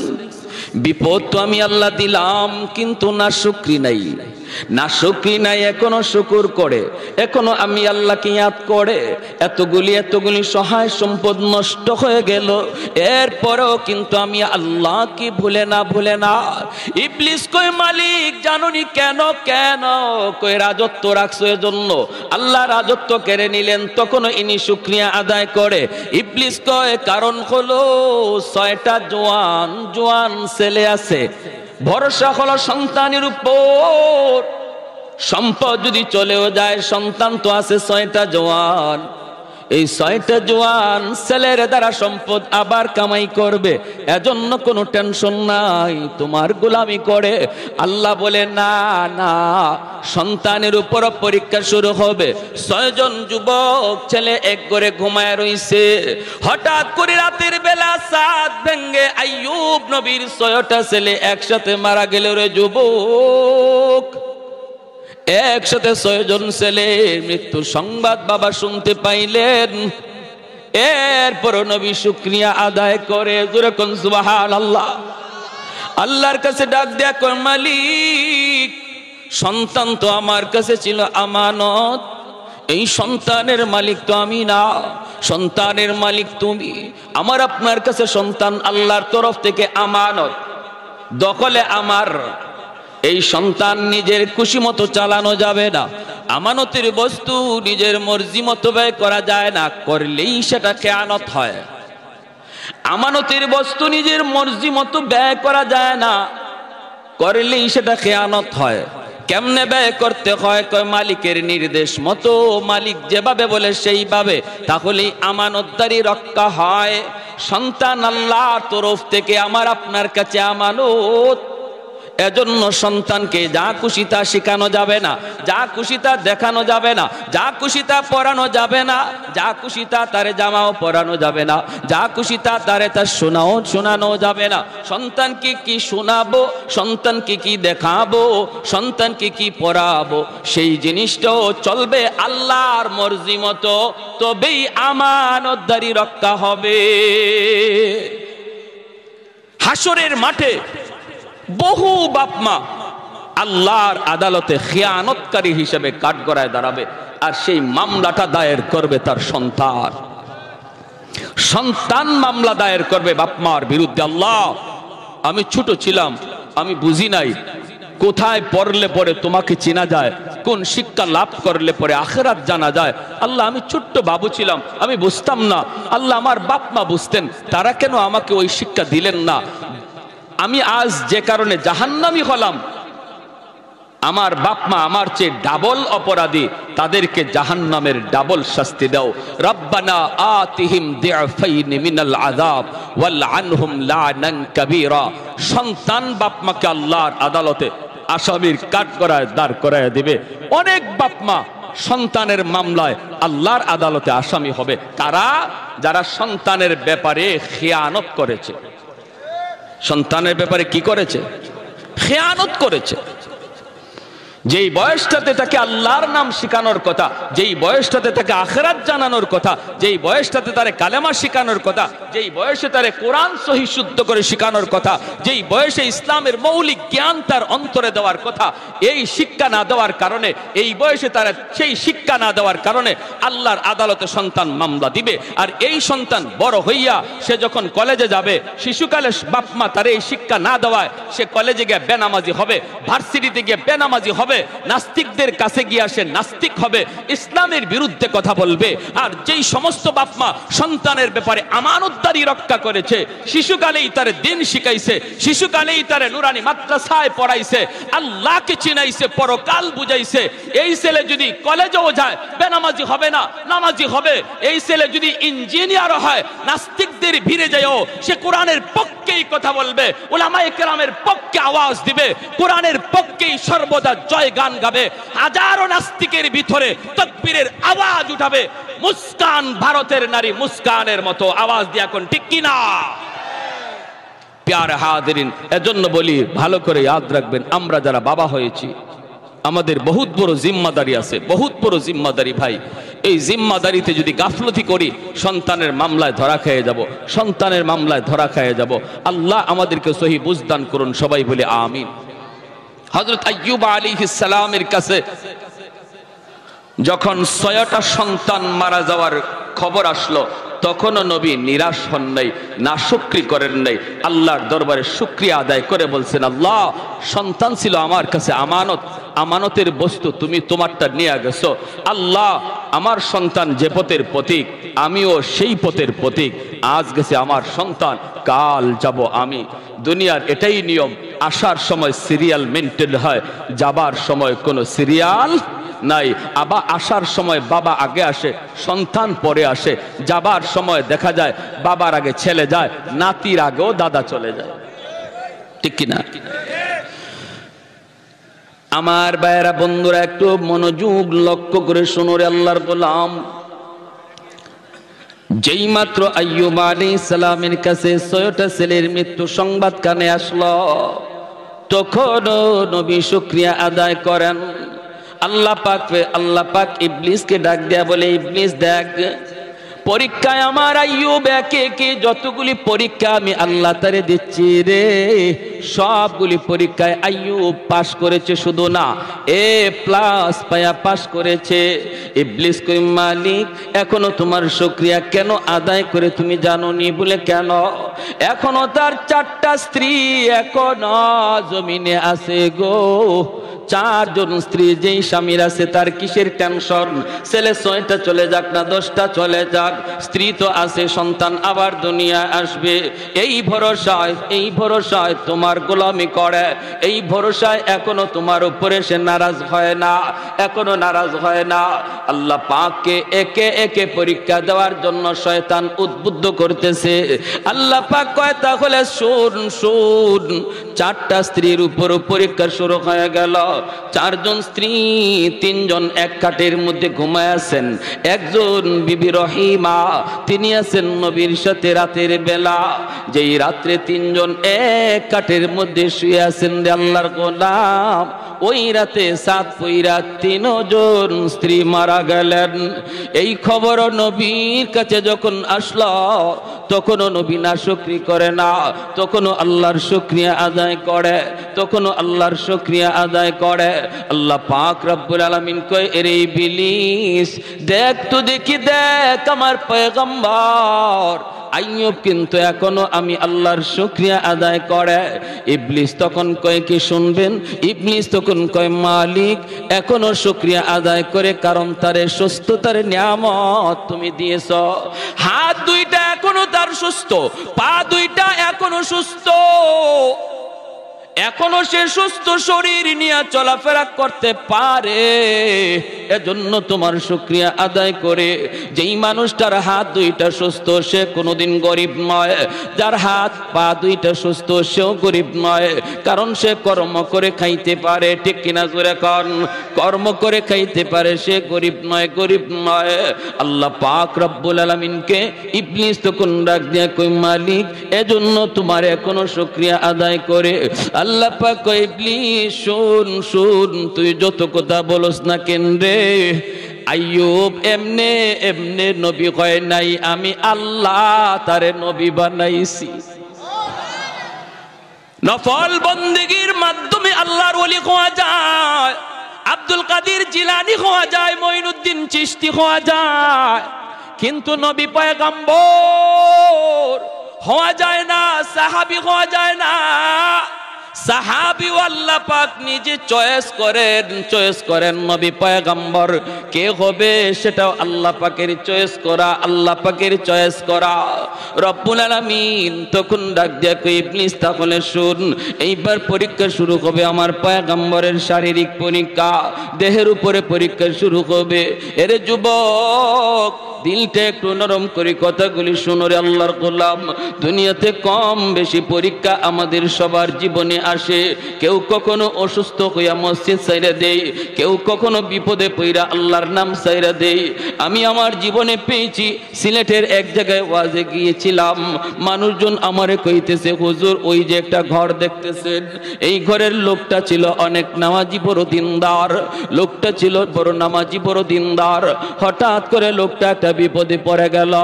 বিপদ তো আমি আল্লাহ দিলাম, কিন্তু না শুকরি নাই। না শুকরি নাই, এখনো শুকুর করে, এখনো আমি আল্লাহকে ইয়াদ করে। এতগুলি সহায় সম্পদ নষ্ট হয়ে গেল, এরপরেও কিন্তু আমি আল্লাহকে ভুলে না। ইবলিস কই মালিক জানুনি কেন কই রাজত্ব রাখছো এজন্য, আল্লাহ রাজত্ব কেড়ে নিলেন, তখনও ইনি শুকরিয়া আদায় করে। ইবলিস কয় কারণ হলো 6টা জোয়ান ছেলে আছে, ভরসা হলো সন্তানের উপর। সম্পদ যদি চলেও যায়, সন্তান তো আছে 6টা জওয়ান। এই 6টা জওয়ান ছেলের দ্বারা সম্পদ আবার কামাই করবে, এজন্য কোনো টেনশন নাই, তোমার গোলামি করে। আল্লাহ বলে না, সন্তানের উপর পরীক্ষা শুরু হবে। 6 জন যুবক ছেলে এক করে ঘুমায় রইছে। হঠাৎ করে রাতের বেলা চাঁদ ভেঙ্গে আইয়ুব নবীর 6টা ছেলে একসাথে মারা গেল রে যুবক। একসাথে 6 জন ছেলের মৃত্যু সংবাদ বাবা শুনতে পাইলেন। এরপর নবী শুকরিয়া আদায় করে, জোরে কোন সুবহানাল্লাহ। আল্লাহর কাছে ডাক দেয়া কর, মালিক সন্তান তো আমার কাছে ছিল আমানত, এই সন্তানের মালিক তো আমি না, সন্তানের মালিক তুমি। আমার আপনার কাছে সন্তান আল্লাহর তরফ থেকে আমানত, দখলে আমার। এই সন্তান নিজের খুশি মতো চালানো যাবে না, আমানতের বস্তু নিজের মর্জি মতো ব্যয় করা যায় না, করলেই সেটা খেয়ানত হয়। আমানতের বস্তু নিজের মর্জি মতো ব্যয় করা যায় না, করলেই সেটা খেয়ানত হয়। কেমনে ব্যয় করতে হয়, কয় মালিকের নির্দেশ মতো, মালিক যেভাবে বলে সেইভাবে, তাহলেই আমানতদারি রক্ষা হয়। সন্তান আল্লাহর তরফ থেকে আমার আপনার কাছে আমানত। এজন্য সন্তানকে যা খুশি তা শেখানো যাবে না, যা খুশি তা দেখানো যাবে না, যা খুশি তা পরানো যাবে না, যা খুশি তা তারে জামাও পরানো যাবে না, যা খুশি তা তারে তা শোনানো যাবে না। সন্তানকে কি শোনাবো, সন্তানকে কি দেখাবো, সন্তানকে কি পড়াবো, সেই জিনিসটাও চলবে আল্লাহর মর্জি মতো, তবেই আমানতদারি রক্ষা হবে। হাসরের মাঠে বহু বাপমা আল্লাহর আদালতে খিয়ানতকারী হিসেবে কাঠগড়ায় দাঁড়াবে, আর সেই মামলাটা দায়ের করবে তার সন্তান মামলা দায়ের করবে বাপমার বিরুদ্ধে। আল্লাহ আমি ছোট ছিলাম, আমি বুঝি নাই, কোথায় পড়লে পরে তোমাকে চেনা যায়, কোন শিক্ষা লাভ করলে পরে আখিরাত জানা যায়। আল্লাহ আমি ছোট্ট বাবু ছিলাম, আমি বুঝতাম না। আল্লাহ আমার বাপ মা বুঝতেন, তারা কেন আমাকে ওই শিক্ষা দিলেন না? আমি আজ যে কারণে জাহান্নামী হলাম, আমার বাপ মা আমার চেয়ে ডাবল অপরাধী, তাদেরকে জাহান্নামের ডাবল শাস্তি দাও। রব্বানা আতিহিম দিআফাইন মিনাল আযাব ওয়াল আনহুম লানান কাবীরা। সন্তান বাপ মাকে আল্লাহর আদালতে আসামির কাঠগড়ায় দাঁড় করায় দিবে। অনেক বাপ মা সন্তানের মামলায় আল্লাহর আদালতে আসামি হবে। কারা? যারা সন্তানের ব্যাপারে খেয়ানত করেছে। সন্তানের ব্যাপারে কি করেছে? খেয়ানত করেছে। যেই বয়সটাতে তাকে আল্লাহর নাম শেখানোর কথা, যেই বয়সটাতে তাকে আখিরাত জানানোর কথা, যেই বয়সটাতে তারে কালেমা শেখানোর কথা, যেই বয়সে তারে কোরআন সহি শুদ্ধ করে শেখানোর কথা, যেই বয়সে ইসলামের মৌলিক জ্ঞান তার অন্তরে দেওয়ার কথা, এই শিক্ষা না দেওয়ার কারণে, এই বয়সে তারা সেই শিক্ষা না দেওয়ার কারণে আল্লাহর আদালতে সন্তান মামলা দিবে। আর এই সন্তান বড় হইয়া সে যখন কলেজে যাবে, শিশুকালে বাপ মা তারে এই শিক্ষা না দেওয়ায় সে কলেজে গিয়ে বেনামাজি হবে, ভার্সিটিতে গিয়ে বেনামাজি হবে, নাস্তিকদের কাছে গিয়ে সে নাস্তিক হবে, ইসলামের বিরুদ্ধে কথা বলবে। আর যেই সমস্ত বাপ মা সন্তানের ব্যাপারে আমানতদারি রক্ষা করেছে, শিশুকালেই তারে দিন শিখাইছে, শিশুকালেই তারে নুরানি মাদ্রাসায় পড়াইছে, আল্লাহকে চিনাইছে, পরকাল বুঝাইছে, এই ছেলে যদি কলেজেও যায় বেনামাজি হবে না, নামাজি হবে। এই ছেলে যদি ইঞ্জিনিয়ার হয়, নাস্তিকদের ভিড়ে যায়ও সে কোরআনের পক্ষেই কথা বলবে, উলামায়ে কেরামের পক্ষে আওয়াজ দিবে, কোরআনের পক্ষেই সর্বদা জয় গান গাবে। হাজারো নাস্তিকের ভিতরে তাকবীরের আওয়াজ উঠাবে। মুস্কান ভারতের নারী মুস্কানের মতো আওয়াজ দিয়া কোন ঠিক কিনা? প্যারে হাজিরিন, এজন্য বলি ভালো করে ইয়াদ রাখবেন, আমরা যারা বাবা হয়েছি আমাদের বহুত বড় জিম্মাদারি আছে, বহুত বড় জিম্মাদারি ভাই। এই জিম্মাদারিতে যদি গাফলতি করি সন্তানের মামলায় ধরা খেয়ে যাব, সন্তানের মামলায় ধরা খেয়ে যাব। আল্লাহ আমাদেরকে সহি বুঝদান করুন, সবাই বলে আমিন। হযরত আইয়ুব আলাইহিস সালামের কাছে যখন 6টা সন্তান মারা যাওয়ার খবর আসলো, তখনও নবী নিরাশ হন নাই, নাশুকরি করেন নাই। আল্লাহর দরবারে শুকরিয়া আদায় করে বলছেন, আল্লাহ, সন্তান ছিল আমার কাছে আমানত, আমানতের বস্তু, তুমি তোমারটা নিয়ে গেছো। আল্লাহ, আমার সন্তান যে পথের প্রতীক, আমিও সেই পথের প্রতীক। আজ গেছে আমার সন্তান, কাল যাব আমি। দুনিয়ার এটাই নিয়ম, আসার সময় সিরিয়াল মেনটেন হয়, যাবার সময় কোনো সিরিয়াল নাই। আবার আসার সময় বাবা আগে আসে, সন্তান পরে আসে। যাবার সময় দেখা যায় বাবার আগে ছেলে যায়, নাতির আগেও দাদা চলে যায়। ঠিক কিনা? আমার ভাইয়েরা, বন্ধুরা, একটু মনোযোগ লক্ষ্য করে শুনো রে আল্লাহর গোলাম। যেই মাত্র আইয়ুব আলাইহিস সালামের কাছে 6টা ছেলের মৃত্যু সংবাদ কানে আসলো, তখন নবী শুকরিয়া আদায় করেন। আল্লাহ পাক ইবলিসকে ডাক দেয়া বলে, ইবলিস দেখ, পরীক্ষায় আমার আইয়ুব একে একে যতগুলি পরীক্ষা আমি আল্লাহ তারে দিচ্ছি রে, সবগুলি পরীক্ষায় আইয়ুব পাশ করেছে, শুধু না A+ পায়া পাশ করেছে। ইবলিস কই, মালিক, এখনো তোমার শুকরিয়া কেন আদায় করে তুমি জানোনি? বলে, কেন? এখনো তার 4টা স্ত্রী এখনো জমিনে আছে গো। 4 জন স্ত্রী যেই স্বামীর আছে তার কিসের টেনশন? ছেলে 6টা চলে যাক না 10টা চলে যাক, স্ত্রী তো আছে, সন্তান আবার দুনিয়ায় আসবে। এই ভরসায় তোমার গোলামি করে, এই ভরসায় এখনো তোমার উপরে সে নারাজ হয় না, এখনো নারাজ হয় না। আল্লাহ পাককে একে একে পরীক্ষা দেওয়ার জন্য শয়তান উদ্বুদ্ধ করতেছে। আল্লাহ পাক কয়, তাহলে শুন, 4টা স্ত্রীর উপর পরীক্ষা শুরু হয়ে গেল। 4 জন স্ত্রী, 3 জন এক খাটের মধ্যে ঘুমায় আছেন। একজন বিবি রহিমা, তিনি আছেন নবীর সাথে রাতের বেলা। যেই রাত্রে 3 জন এক খাটের মধ্যে শুয়ে আছেন রে আল্লাহর গোলাম, ওই রাতে 7 পইরা 3 জন স্ত্রী মারা গেলেন। এই খবর নবীর কাছে যখন আসলো, তখনও নবী নাশুকরি করে না, তখনও আল্লাহর শুকরিয়া আদায় করে, তখনও আল্লাহর শুকরিয়া আদায় করে। আল্লাহ পাক রব্বুল আলামিন কয়, এরে ইবলিস, দেখ তো দেখি, দেখ আমার পয়গম্বর আইয়ুব কিন্তু এখনো আমি আল্লাহর শুকরিয়া আদায় করে। ইবলিস তখন কয়, কি শুনবেন? ইবলিস তখন কয়, মালিক, এখনো শুকরিয়া আদায় করে, কারণ তারে সুস্থতার নিয়ামত তুমি দিয়েছ। হাত 2টা এখনো তার সুস্থ, পা 2টা এখনো সুস্থ, এখনো সে সুস্থ শরীর নিয়ে চলাফেরা করতে পারে। এজন্য তোমার শুকরিয়া আদায় করে। যেই মানুষটার হাত 2টা সুস্থ, সে কোনোদিন গরিব নয়। যার হাত পা 2টা সুস্থ, সেও গরিব নয়, কারণ সে কর্ম করে খাইতে পারে। ঠিক কিনা জোরে কন? কর্ম করে খাইতে পারে, সে গরিব নয়, গরিব নয়। আল্লাহ পাক রব্বুল আলামিনকে ইবলিস তখন ডাক দিয়ে কই, মালিক, এজন্য তোমার এখনো শুকরিয়া আদায় করে। আল্লাহ পাক কয়, ইবলিস শুন, তুই যত কথা বলস না কেন রে, আইয়ুব এমনে এমনে নবী হয় নাই, আমি আল্লাহ তারে নবী বানাইছি। নফল বন্দেগীর মাধ্যমে আল্লাহর ওলি হওয়া যায়, আব্দুল কাদের জিলানী হওয়া যায়, মঈনুদ্দিন চিশতি হওয়া যায়, কিন্তু নবী পয়গম্বর হওয়া যায় না, সাহাবী হওয়া যায় না। সাহাবী আল্লাহ পাক নিজে চয়েস করেন নবী পয়গম্বর কে হবে, সেটাও আল্লাহ পাকের চয়েস করা, আল্লাহ পাকের চয়েস করা। রব্বুল আলামিন তখন ডাক দিয়ে কই, ইবলিস, তাহলে শুন, এইবার পরীক্ষা শুরু হবে আমার পয়গম্বরের শারীরিক পরীক্ষা, দেহের উপরে পরীক্ষা শুরু হবে। এরে যুবক, দিলটা একটু নরম করে কথাগুলি শুনো রে আল্লাহর গোলাম। দুনিয়াতে কম বেশি পরীক্ষা আমাদের সবার জীবনে আসে। কেউ কখনো অসুস্থ হইয়া মসজিদ ছাইরা দেই, কেউ কখনো বিপদে পইরা আল্লাহর নাম ছাইরা দেই। আমি আমার জীবনে পেয়েছি, সিলেটের এক জায়গায় ওয়াজে গিয়েছিলাম, মানুষজন আমারে কইতেছে, হুজুর, ওই যে একটা ঘর দেখতেছেন, এই ঘরের লোকটা ছিল অনেক নামাজি বড় দিনদার, লোকটা ছিল বড় নামাজি বড় দিনদার। হঠাৎ করে লোকটা একটা একটা বিপদে পড়ে গেল।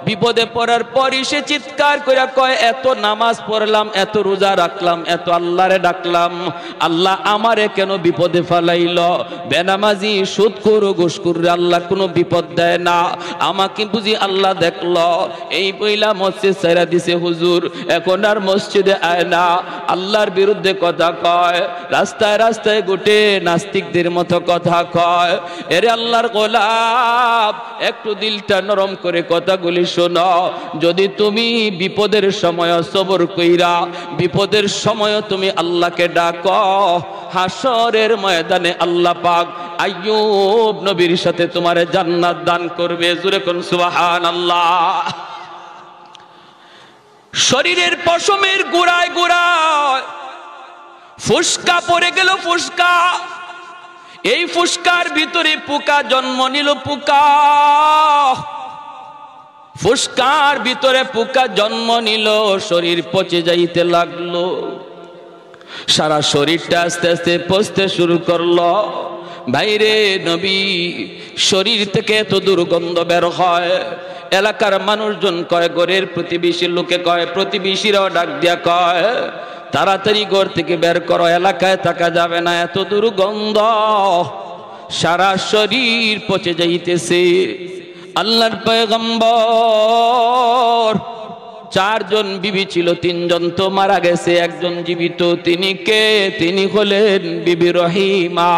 বিপদে পড়ার পরই সে চিৎকার করে কয়, এত নামাজ পড়লাম, এত রোজা রাখলাম, এত আল্লাহরে ডাকলাম, আল্লাহ আমারে কেন বিপদে ফেলাইল? বেনামাজি সুদখোর ঘুষখোর আল্লাহ কোনো বিপদ দেয় না, আমাকে বুঝি আল্লাহ দেখলো। এই বইলা মসজিদ ছেড়ে দিছে হুজুর, এখন আর মসজিদে আয় না, আল্লাহর বিরুদ্ধে কথা কয়, রাস্তায় রাস্তায় গোটে নাস্তিকদের মতো কথা কয়। এরে আল্লাহর গোলাম, একটু দিলটা নরম করে কথাগুলি শোনো। যদি তুমি বিপদের সময় সবর কইরা বিপদের সময় তুমি আল্লাহকে ডাকো, হাসরের ময়দানে আল্লাহ পাক আইয়ুব নবীর সাথে তোমারে জান্নাত দান করবে। জোরে কোন সুবহানাল্লাহ। শরীরের পশমের গোড়ায় গোড়ায় ফুসকা পড়ে গেল, ফুসকা। এই ফুসকার ভিতরে পোকা জন্ম নিল, পোকা। ফুসকার ভিতরে পোকা জন্ম নিল, শরীর পচে যাইতে লাগলো, সারা শরীরটা আস্তে আস্তে পচতে শুরু করলো। ভাইরে নবী, শরীর থেকে এত দুর্গন্ধ বের হয়, এলাকার মানুষজন কয়, ঘরের প্রতিবেশী লোকে কয়, প্রতিবেশীরাও ডাক দিয়া কয়, তাড়াতাড়ি ঘর থেকে বের করো, এলাকায় থাকা যাবে না, এত দুর্গন্ধ, সারা শরীর পচে যাইতেছে। আল্লাহর পয়গম্বর, 4 জন বিবি ছিল, 3 জন তো মারা গেছে, একজন জীবিত। তিনি কে? তিনি হলেন বিবি রহিমা।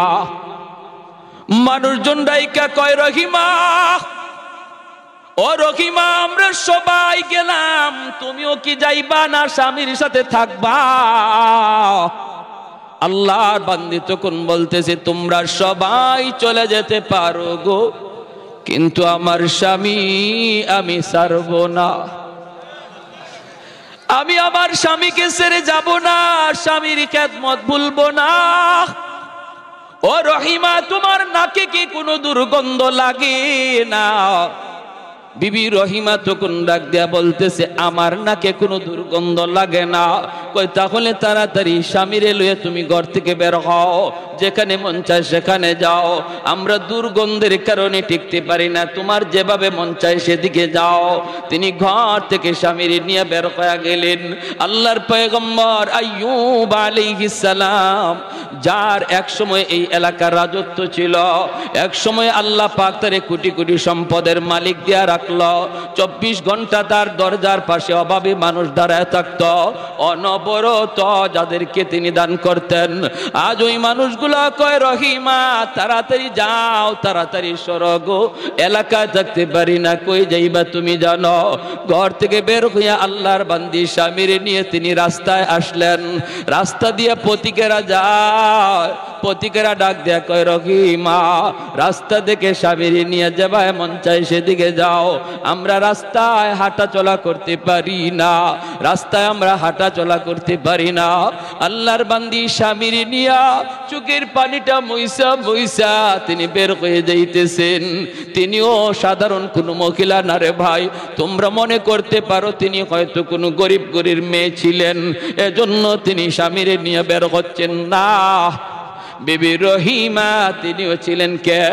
মানুষজন ডাইকা কয়, রহিমা, ও রহিমা, আমরা সবাই গেলাম, তুমিও কি যাইবা না স্বামীর সাথে থাকবা? আল্লাহর বান্দি তখন বলতেছে, তোমরা সবাই চলে যেতে পারো গো, কিন্তু আমার স্বামী আমি ছাড়বো না, আমি আমার স্বামীকে ছেড়ে যাব না, স্বামীর খেদমত ভুলবো না। ও রহিমা, তোমার নাকে কি কোনো দুর্গন্ধ লাগে না? বিবি রহিমা তখন ডাক দিয়া বলতেছে, আমার নাকে কোনো দুর্গন্ধ লাগে না। কই, তাহলে তাড়াতাড়ি স্বামীরে লইয়া তুমি ঘর থেকে বের হও, যেখানে মন চায় সেখানে যাও, আমরা দুর্গন্ধের কারণে টিকতে পারি না, তোমার যেভাবে মন চায় সেদিকে যাও। তিনি ঘর থেকে স্বামীরে নিয়ে বের হয়ে গেলেন। আল্লাহর পয়গম্বর আইয়ুব আলাইহিস সালাম, যার এক সময় এই এলাকার রাজত্ব ছিল, এক সময় আল্লাহ পাক তারে কোটি কোটি সম্পদের মালিক দিয়া রাখলো। 24 ঘন্টা তার দরজার পাশে অভাবী মানুষ দাঁড়ায় থাকতো, অনবরত যাদেরকে তিনি দান করতেন। আজ ওই মানুষগুলো কয়, রহিমা তাড়াতাড়ি যাও, তাড়াতাড়ি সরো গো, এলাকায় থাকতে পারি না। কই যাইবা তুমি জানো? ঘর থেকে বের হইয়া আল্লাহর বান্দি স্বামীরে নিয়ে তিনি রাস্তায় আসলেন। রাস্তা দিয়ে পথিকেরা যায়, পথিকেরা ডাক দেয়া কয়, রহিমা, রাস্তা দেখে স্বামীরে নিয়ে যাবায় মন চায় সেদিকে যাও, আমরা রাস্তায় হাঁটা চলা করতে পারি না, রাস্তায় আমরা হাঁটা চলা করতে পারি না। আল্লাহর বান্দি স্বামীর নিয়া চোখের পানিটা মুইসা মুইসা তিনি বের হয়ে যাইতেছেন। তিনিও সাধারণ কোনো মহিলা না রে ভাই, তোমরা মনে করতে পারো তিনি হয়তো কোনো গরিব গরিব মেয়ে ছিলেন, এজন্য তিনি স্বামীর নিয়ে বের হচ্ছেন না। বিবি রহিমা তিনিও ছিলেন কে?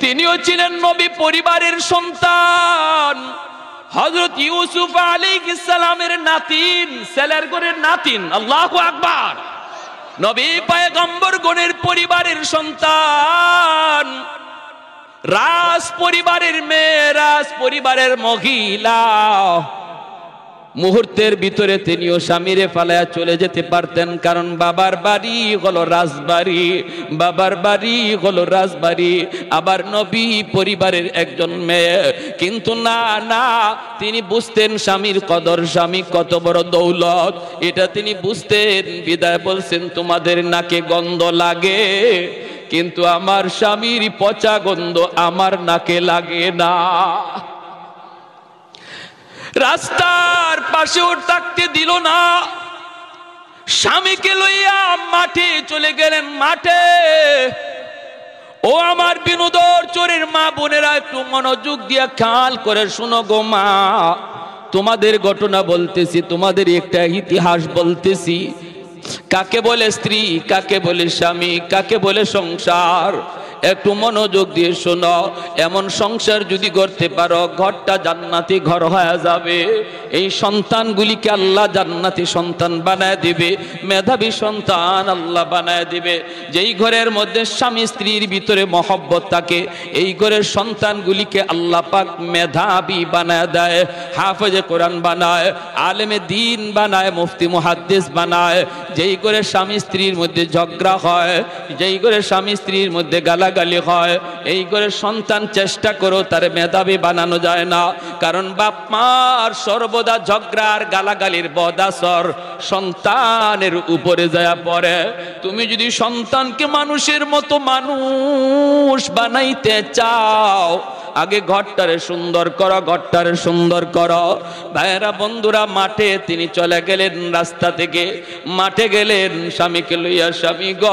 তিনিও ছিলেন নবী পরিবারের সন্তান, হযরত ইউসুফ আলাইহিস সালামের নাতিন, ছেলের ঘরের নাতিন। আল্লাহু আকবার। নবী পয়গম্বর গণের পরিবারের সন্তান, রাজ পরিবারের মেয়ে, রাজ পরিবারের মহিলা। মুহূর্তের ভিতরে তিনিও স্বামীরে ফালায়া চলে যেতে পারতেন, কারণ বাবার বাড়ি হলো রাজবাড়ি, বাবার বাড়ি হলো রাজবাড়ি, আবার নবী পরিবারের একজন মেয়ে। কিন্তু না না, তিনি বুঝতেন স্বামীর কদর, স্বামী কত বড় দৌলত, এটা তিনি বুঝতেন। বিদায় বলছেন, তোমাদের নাকে গন্ধ লাগে, কিন্তু আমার স্বামীর পচা গন্ধ আমার নাকে লাগে না। রাস্তার পাশেও থাকতে দিল না, স্বামীকে লইয়া মাঠে চলে গেলেন। মাঠে, ও আমার বিনোদর চোরের মা বোনেরা, একটু মনোযোগ দিয়া খেয়াল করে শুনো গো মা, তোমাদের ঘটনা বলতেছি, তোমাদের একটা ইতিহাস বলতেছি। কাকে বলে স্ত্রী, কাকে বলে স্বামী, কাকে বলে সংসার। একটু মনোযোগ দিয়ে শোনো, এমন সংসার যদি করতে পারো ঘরটা জান্নাতি ঘর হয়ে যাবে। এই সন্তানগুলিকে আল্লাহ জান্নাতি সন্তান বানায় দিবে, মেধাবী সন্তান আল্লাহ বানায় দিবে। যেই ঘরের মধ্যে স্বামী স্ত্রীর ভিতরে মহব্বত থাকে, এই ঘরের সন্তানগুলিকে আল্লাহ পাক মেধাবী বানায় দেয়, হাফেজে কোরআন বানায়, আলেমে দ্বীন বানায়, মুফতি মুহাদ্দিস বানায়। যেই ঘরে স্বামী স্ত্রীর মধ্যে ঝগড়া হয়, যেই ঘরে স্বামী স্ত্রীর মধ্যে গালাগালি হয়, এই ঘরে সন্তান চেষ্টা করো তার মেধাবী বানানো যায় না। কারণ বাপ মার সর্বদা ঝগড়া আর গালাগালির বদাসর সন্তানের উপরে যায় পড়ে। তুমি যদি সন্তানকে মানুষের মতো মানুষ বানাইতে চাও, আগে ঘরটারে সুন্দর করো, ঘরটারে সুন্দর করো। ভাইয়েরা বন্ধুরা, মাঠে তিনি চলে গেলেন, রাস্তা থেকে মাঠে গেলেন স্বামীকে লইয়া। স্বামী গ,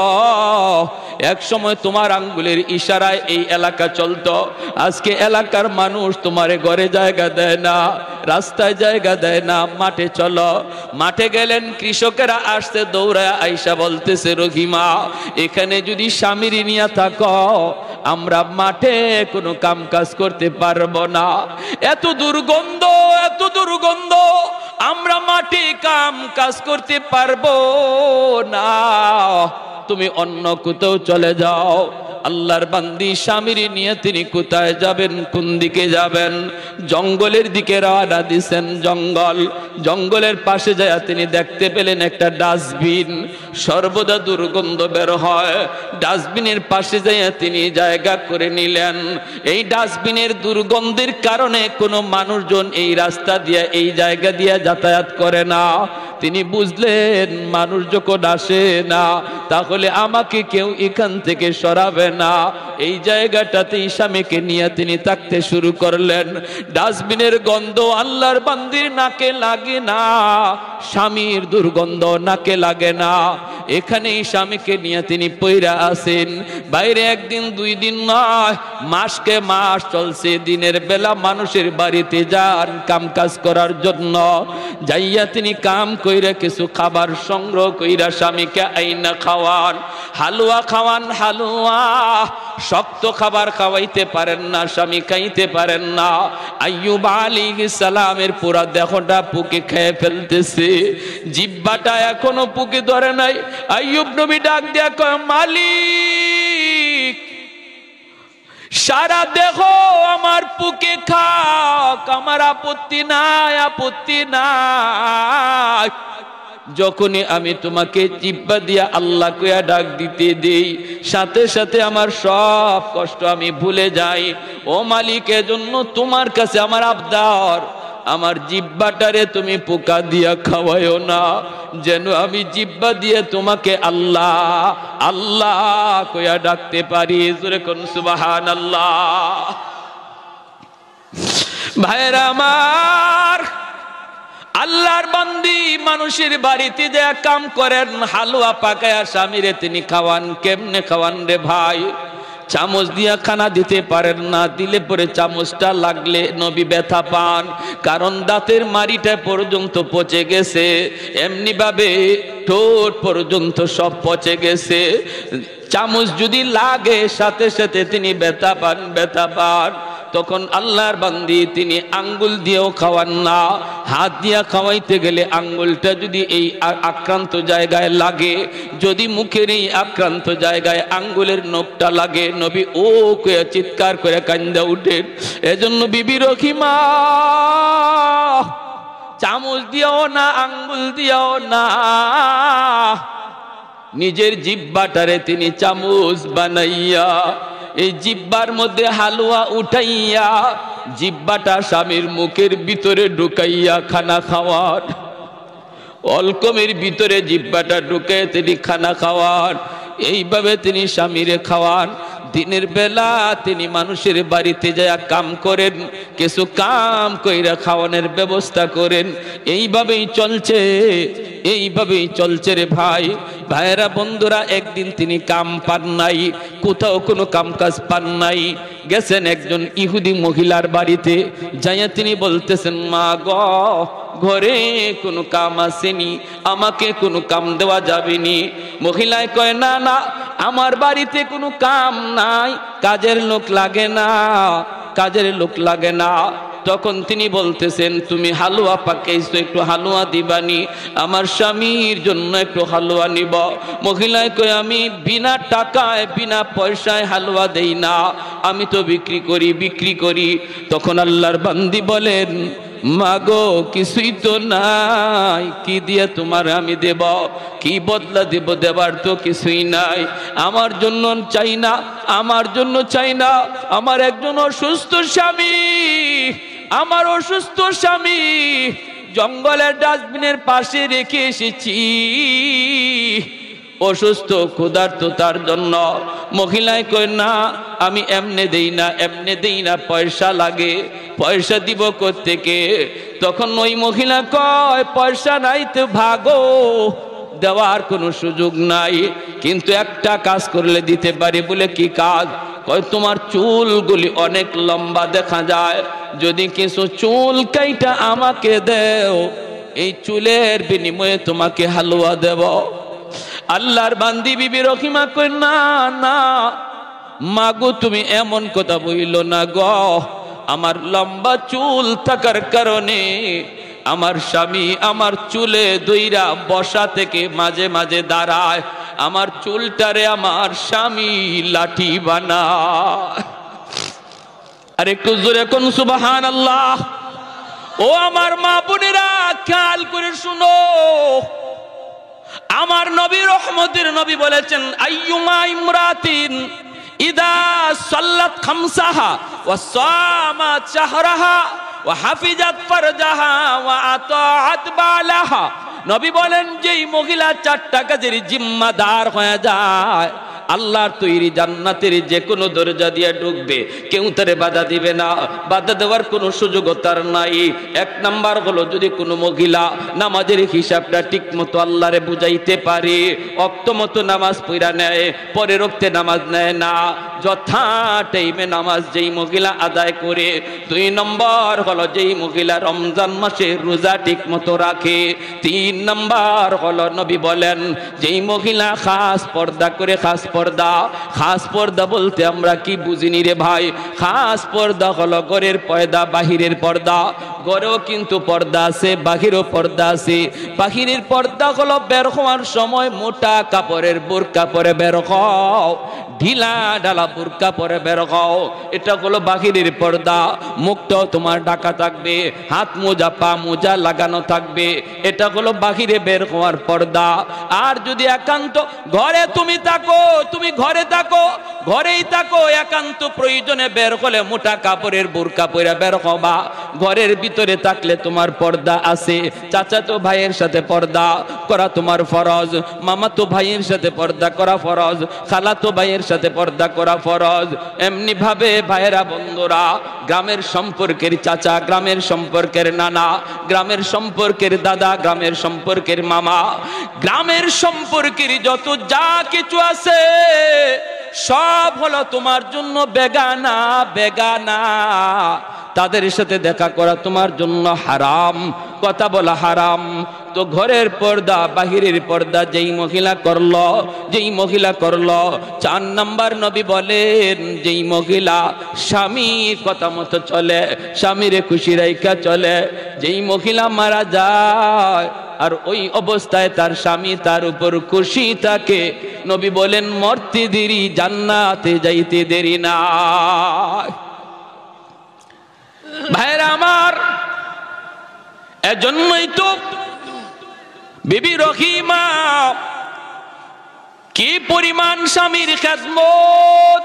এক সময় তোমার আঙ্গুলের ইশারায় এই এলাকা চলতো, আজকে এলাকার মানুষ তোমারে ঘরে জায়গা দেয় না, রাস্তায় জায়গা দেয় না, মাঠে চলো। মাঠে গেলেন, কৃষকেরা আসতে দৌড়ায় আইসা বলতেছে, রহিমা এখানে যদি স্বামীর নিয়ে থাকো আমরা মাঠে কোনো কাম কাজ করতে পারবো না, এত দুর্গন্ধ, এত দুর্গন্ধ, আমরা মাঠে কাম কাজ করতে পারবো না, তুমি অন্য কোথাও চলে যাও। আল্লাহর বান্দি স্বামীর নিয়ে তিনি কোথায় যাবেন, কোন দিকে যাবেন? জঙ্গলের দিকে রওনা দিছেন। জঙ্গলের পাশে যায় তিনি দেখতে পেলেন একটা ডাস্টবিন, সর্বদা দুর্গন্ধ বের হয়। ডাস্টবিনের পাশে যায় তিনি জায়গা করে নিলেন। এই ডাস্টবিনের দুর্গন্ধের কারণে কোনো মানুষজন এই রাস্তা দিয়ে, এই জায়গা দিয়ে যাতায়াত করে না। তিনি বুঝলেন মানুষ যখন আসে না, তাহলে আমাকে কেউ এখান থেকে সরাবে না। এই জায়গাটাতে স্বামীকে নিয়ে তিনি থাকতে শুরু করলেন। ডাস্টবিনের গন্ধ আল্লাহর বান্দির নাকে লাগে না, স্বামীর দুর্গন্ধ নাকে লাগে না। এখানেই স্বামীকে নিয়ে তিনি পইরা আছেন। বাইরে একদিন দুই দিন নয়, মাসকে মাস চলছে। দিনের বেলা মানুষের বাড়িতে যান কাম কাজ করার জন্য, যাইয়া তিনি কাম কইরা কিছু খাবার সংগ্রহ কইরা স্বামীকে আইনা খাওয়ান, হালুয়া খাওয়ান, হালুয়া। শক্ত খাবার খাওয়াইতে পারেন না, স্বামী খাইতে পারেন না। আইয়ুব আলাইহিস সালামের পুরা দেহটা পুকে খেয়ে ফেলতেছে, জিহ্বাটা এখনো পুকে ধরে নাই। আইয়ুব নবী ডাক দিয়া কয়, মালিক সারা দেহ আমার পুকে খাক, আমার আপত্তি নাই, আপত্তি নাই। যখনই আমি তোমাকে জিহ্বা দিয়া আল্লাহ কইয়া ডাক দিতে দেই, সাথে সাথে আমার সব কষ্ট আমি ভুলে যাই। ও মালিক, এজন্য তোমার কাছে আমার আবদার, আমার জিহ্বাটারে তুমি পোকা দিয়া খাওয়ায়ো না, যেন আমি জিহ্বা দিয়ে তোমাকে আল্লাহ আল্লাহ কইয়া ডাকতে পারি। জোরে কোন সুবহানাল্লাহ। ভাইরা আমার, আল্লাহর বান্দি মানুষের বাড়িতে যে কাম করেন, হালুয়া পাকায়া স্বামীরে তিনি খাওয়ান। কেমনে খাওয়ান রে ভাই? চামচ দিয়া খানা দিতে পারেন না, দিলে পরে চামচটা লাগলে নবী ব্যথা পান, কারণ দাঁতের মাড়িটা পর্যন্ত পচে গেছে, এমনি ভাবে ঠোঁট পর্যন্ত সব পচে গেছে। চামচ যদি লাগে সাথে সাথে তিনি ব্যথা পান, ব্যথা পান। তখন আল্লাহর বান্দি তিনি আঙ্গুল দিয়েও খাওয়ান না, হাত দিয়া খাওয়াইতে গেলে আঙ্গুলটা যদি এই আক্রান্ত জায়গায় লাগে, যদি মুখের এই আক্রান্ত জায়গায় আঙ্গুলের নখটা লাগে, নবী ও কয়ে চিৎকার করে কান্দা উঠেন। এজন্য বিবি রহিমা চামচ দিও না, আঙ্গুল দিও না, নিজের জিহ্বাটারে তিনি চামচ বানাইয়া এই জিহ্বার মধ্যে হালুয়া উঠাইয়া জিহ্বাটা স্বামীর মুখের ভিতরে ঢুকাইয়া খানা খাওয়ার, অলকমের ভিতরে জিহ্বাটা ঢুকে তিনি খানা খাওয়ান। এইভাবে তিনি স্বামীরে খাওয়ান। দিনের বেলা তিনি মানুষের বাড়িতে যায় কাম করেন, কিছু কাম কইরা খাওয়ানোর ব্যবস্থা করেন। এইভাবেই চলছে, এইভাবেই চলছে রে ভাই। ভাইয়েরা বন্ধুরা, একদিন তিনি কাম পান নাই, কোথাও কোনো কাম কাজ পান নাই। গেছেন একজন ইহুদি মহিলার বাড়িতে, যাইয়া তিনি বলতেছেন, মা গ, ঘরে কোনো কাম আসেনি, আমাকে কোনো কাম দেওয়া যাবেনি। মহিলায় কয়, না না, আমার বাড়িতে কোনো কাম নাই, কাজের লোক লাগে না, কাজের লোক লাগে না। তখন তিনি বলতেছেন, তুমি হালুয়া পাকাইছো, একটু হালুয়া দিবানি, আমার স্বামীর জন্য একটু হালুয়া নিব। মহিলায় কয়, আমি বিনা টাকায় বিনা পয়সায় হালুয়া দেই না, আমি তো বিক্রি করি। তখন আল্লাহর বান্দি বলেন, মাগো কিছুই তো নাই, কি দিয়ে তোমার আমি দেব, কি বদলা দেব, দেবার তো কিছুই নাই। আমার জন্য চাই না, আমার জন্য চাই না, আমার একজন অসুস্থ স্বামী, আমার অসুস্থ স্বামী জঙ্গলের ডাস্টবিনের পাশে রেখে এসেছি, অসুস্থ ক্ষুধার্ত তার জন্য। মহিলায় কয়, না আমি এমনে দেই না, পয়সা লাগে, পয়সা দিব কোত্থেকে? তখন ওই মহিলা কয়, পয়সা নাই তো ভাগো, দেওয়ার কোনো সুযোগ নাই, কিন্তু একটা কাজ করলে দিতে পারি। বলে কি কাজ? কয়, তোমার চুলগুলি অনেক লম্বা দেখা যায়, যদি কিছু চুল কাইটা আমাকে দেও, এই চুলের বিনিময়ে তোমাকে হালুয়া দেব। আল্লাহর বান্দি বিবি রহিমা কই, না না মাগো, তুমি এমন কথা বইল না গো, আমার লম্বা চুল থাকার কারণে আমার স্বামী আমার চুলে দইরা বসা থেকে মাঝে মাঝে দাঁড়ায়, আমার চুলটারে আমার স্বামী লাঠি বানায়। আর একটু জোরে কোন সুবহানাল্লাহ। ও আমার মা বোনেরা, খেয়াল করে শুনো, আমার নবী রহমতের নবী বলেছেন, আইয়ুমা ইমরাতিন ইদা সাল্লাত খামসাহা ওয়া সামাত শাহরাহা ওয়া হাফিজাত ফারজাহা ওয়া আতাআত বালাহা। নবী বলেন, যেই মহিলা 4টা কাজের জিম্মাদার হয়ে যায়, আল্লাহর তৈরি জান্নাতের যে কোনো দরজা দিয়ে ঢুকবে, কেউ তারে বাধা দিবে না, বাধা দেওয়ার কোনো সুযোগ তার নাই। 1 নাম্বার হলো, যদি কোনো মহিলা নামাজের হিসাবটা ঠিক মতো আল্লাহরে বুঝাইতে পারে, ওয়াক্ত মতো নামাজ পড়া নেয়, পরের ওয়াক্তে নামাজ নেয় না, যথা টাইমে নামাজ যেই মহিলা আদায় করে। 2 নম্বর হলো, যেই মহিলা রমজান মাসে রোজা ঠিক মতো রাখে। 3 নম্বর হলো, নবী বলেন, যেই মহিলা খাস পর্দা করে, খাস পর্দা বলতে আমরা কি বুঝিনি রে ভাই? খাস পর্দা হলো ঘরের পর্দা, বাহিরের পর্দা। ঘরেও কিন্তু পর্দা আছে, বাহিরেও পর্দা আছে। বাহিরের পর্দা হলো বের হওয়ার সময় মোটা কাপড়ের বোরকা পরে বের হও, ঢিলা ঢালা বোরকা পরে বের হও, এটা হলো বাহিরের পর্দা। মুখটাও তোমার ঢাকা থাকবে, হাত মোজা পা মোজা লাগানো থাকবে, এটা হলো বাহিরে বের হওয়ার পর্দা। আর যদি একান্ত ঘরে তুমি থাকো, তুমি ঘরে থাকো, ঘরেই থাকো, একান্ত প্রয়োজনে বের হলে মোটা কাপড়ের বোরকা পরে বের হবা। ঘরের ভিতরে থাকলে তোমার পর্দা আছে, চাচাতো ভাইয়ের সাথে পর্দা করা তোমার ফরজ, মামাতো ভাইয়ের সাথে পর্দা করা ফরজ, খালাতো ভাইয়ের সাথে পর্দা করা ফরজ। এমনি ভাবে ভাইয়েরা বন্ধুরা, গ্রামের সম্পর্কের চাচা, গ্রামের সম্পর্কের নানা, গ্রামের সম্পর্কের দাদা, গ্রামের সম্পর্কের মামা, গ্রামের সম্পর্কের যত যা কিছু আছে সব হলো তোমার জন্য বেগানা, বেগানা। তাদের সাথে দেখা করা তোমার জন্য হারাম, কথা বলা হারাম। তো ঘরের পর্দা, বাহিরের পর্দা যেই মহিলা করলো, 4 নাম্বার নবী বলেন, যেই মহিলা স্বামীর কথা মতো চলে, স্বামীরে খুশি রাইখা চলে। যেই মহিলা মারা যায় আর ওই অবস্থায় তার স্বামী তার উপর খুশি থাকে, নবী বলেন, মরতে দেরি, জান্নাতে যাইতে দেরি না। ভাইরা আমার, এজন্যই তো বিবি রহিমা কি পরিমাণ স্বামীর খেদমত,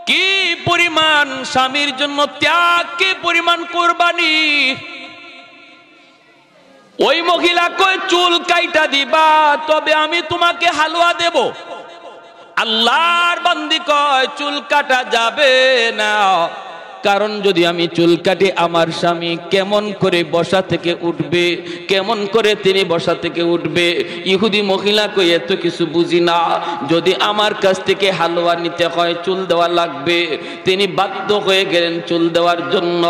কি পরিমাণ স্বামীর জন্য ত্যাগ, কি পরিমাণ কুরবানি। ওই মহিলা কই, চুল কাইটা দিবা তবে আমি তোমাকে হালুয়া দেব। আল্লাহর বান্দি কয়, চুল কাটা যাবে না, কারণ যদি আমি চুল কাটি আমার স্বামী কেমন করে বসা থেকে উঠবে, কেমন করে তিনি বসা থেকে উঠবে। ইহুদি মহিলা কই এত কিছু বুঝি না, যদি আমার কাছ থেকে হালুয়া নিতে হয় চুল দেওয়া লাগবে। তিনি বাধ্য হয়ে গেলেন চুল দেওয়ার জন্য,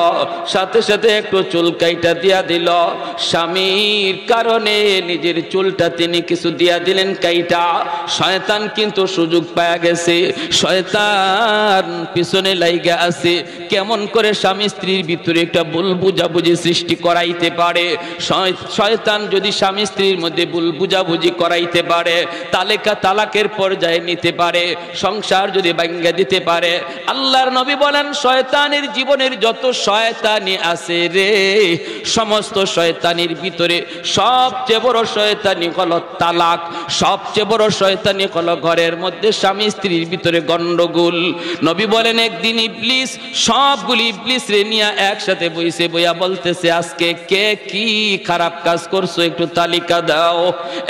সাথে সাথে একটু চুল কাইটা দিয়া দিল। স্বামীর কারণে নিজের চুলটা তিনি কিছু দিয়া দিলেন কাইটা। শয়তান কিন্তু সুযোগ পায়া গেছে, শয়তান পিছনে লাইগা আছে কেমন করে স্বামী স্ত্রীর ভিতরে একটা ভুল বুঝাবুঝি সৃষ্টি করাইতে পারে। শয়তান যদি স্বামী স্ত্রীর মধ্যে ভুল বুঝাবুঝি করাইতে পারে, তালাকের পর্যায়ে নিতে পারে, সংসার যদি ভাঙ্গা দিতে পারে। আল্লাহর নবী বলেন শয়তানের জীবনের যত শয়তানি আছে রে, সমস্ত শয়তানির ভিতরে সবচেয়ে বড় শয়তানি হলো তালাক। সবচেয়ে বড় শয়তানি হলো ঘরের মধ্যে স্বামী স্ত্রীর ভিতরে গন্ডগোল। নবী বলেন একদিন ইবলিস সবগুলি ইবলিস রে নিয়ে একসাথে বইছে, বইয়া বলতেছে আজকে কে কি খারাপ কাজ করছো একটু তালিকা দাও।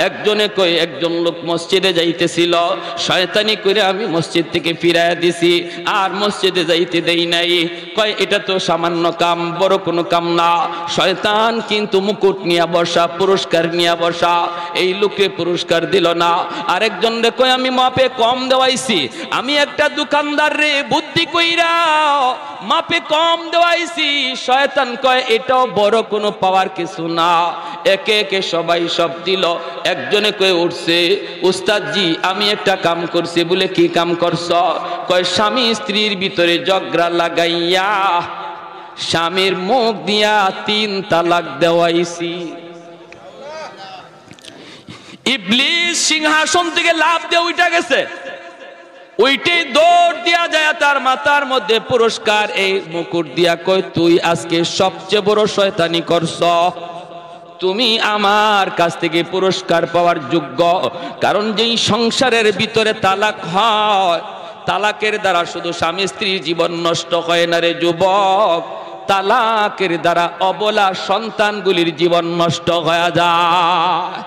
একজনে কই একজন লোক মসজিদে যাইতেছিল, শয়তানি করে আমি মসজিদ থেকে ফিরাইয়া দিছি, আর মসজিদে যাইতে দেই নাই। কয় এটা তো সামান্য কাম, বড় কোনো কাম না। শয়তান কিন্তু মুকুট নিয়ে বসা, পুরস্কার নিয়ে বসা, এই লোকে পুরস্কার দিল না। আরেকজন রে কয় আমি মাপে কম দেওয়াইছি, আমি একটা দোকানদার রে বুদ্ধি কইরা মাপে কম দেওয়াইছি। শয়তান কয় এটাও বড় কোনো পাওয়ার কিছু না। একে একে সবাই সব দিল। একজনে কয়ে উঠছে উস্তাদজি আমি একটা কাম করছি। বলে কি কাম করছ? কয় স্বামী স্ত্রীর ভিতরে ঝগড়া লাগাইয়া স্বামীর মুখ দিয়া 3 তালাক দেওয়াইছি। ইবলিস সিংহাসন থেকে লাফ দিয়ে উঠে গেছে, ওইটাই দৌড় দিয়া যায় তার মাথার মধ্যে পুরস্কার এই মুকুট দিয়া কয় তুই আজকে সবচেয়ে বড় শয়তানি করছ, তুমি আমার কাছ থেকে পুরস্কার পাওয়ার যোগ্য। কারণ যেই সংসারের ভিতরে তালাক হয়, তালাকের দ্বারা শুধু স্বামী স্ত্রীর জীবন নষ্ট হয় না রে যুবক, তালাকের দ্বারা অবলা সন্তানগুলির জীবন নষ্ট হয়ে যায়।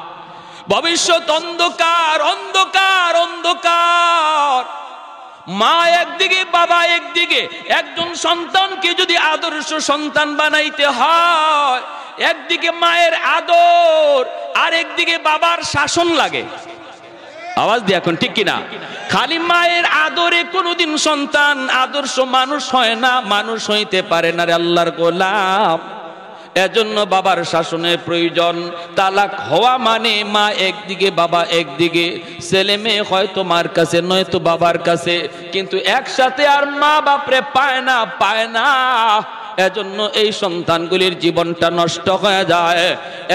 ভবিষ্যৎ অন্ধকার অন্ধকার অন্ধকার। মা একদিকে বাবা একদিকে, একজন সন্তানকে যদি আদর্শ সন্তান বানাইতে হয়, একদিকে মায়ের আদর আর একদিকে বাবার শাসন লাগে। আওয়াজ দিয়ে এখন ঠিক কিনা? খালি মায়ের আদরে কোনোদিন সন্তান আদর্শ মানুষ হয় না, মানুষ হইতে পারে না রে আল্লাহর গোলাম। এজন্য বাবার শাসনের প্রয়োজন। তালাক হওয়া মানে মা একদিকে বাবা একদিকে, ছেলে মেয়ে হয়তো মার কাছে নয়তো বাবার কাছে, কিন্তু একসাথে আর মা বাপরে পায় না, পায় না। এজন্য এই সন্তানগুলির জীবনটা নষ্ট হয়ে যায়।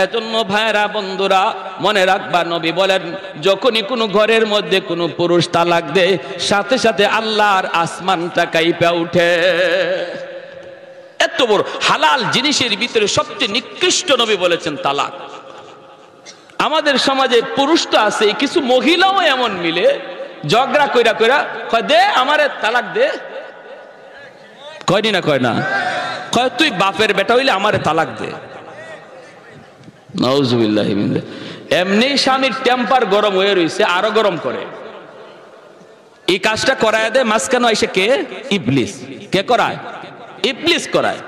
এজন্য ভাইরা বন্ধুরা মনে রাখবা, নবী বলেন যখনই কোনো ঘরের মধ্যে কোনো পুরুষ তালাক দেয়, সাথে সাথে আল্লাহর আসমানটা কাঁপে ওঠে। এত বড় হালাল জিনিসের ভিতরে সবচেয়ে নিকৃষ্ট নবী বলেছেন তালাক। আমাদের সমাজে পুরুষ তো আছে, কিছু মহিলাও এমন মিলে ঝগড়া কইরা কইরা কয় দে আমারে তালাক দে। কয়নি না কয় না, কয় তুই বাপের বেটা হইলে আমারে তালাক দে। নাউজুবিল্লাহ। এমনি স্বামীর টেম্পার গরম হয়ে রয়েছে, আরো গরম করে। এই কাজটা করায় দেয় মাঝখানে এসে কে? ইবলিস। কে করায়? ইবলিস করায়।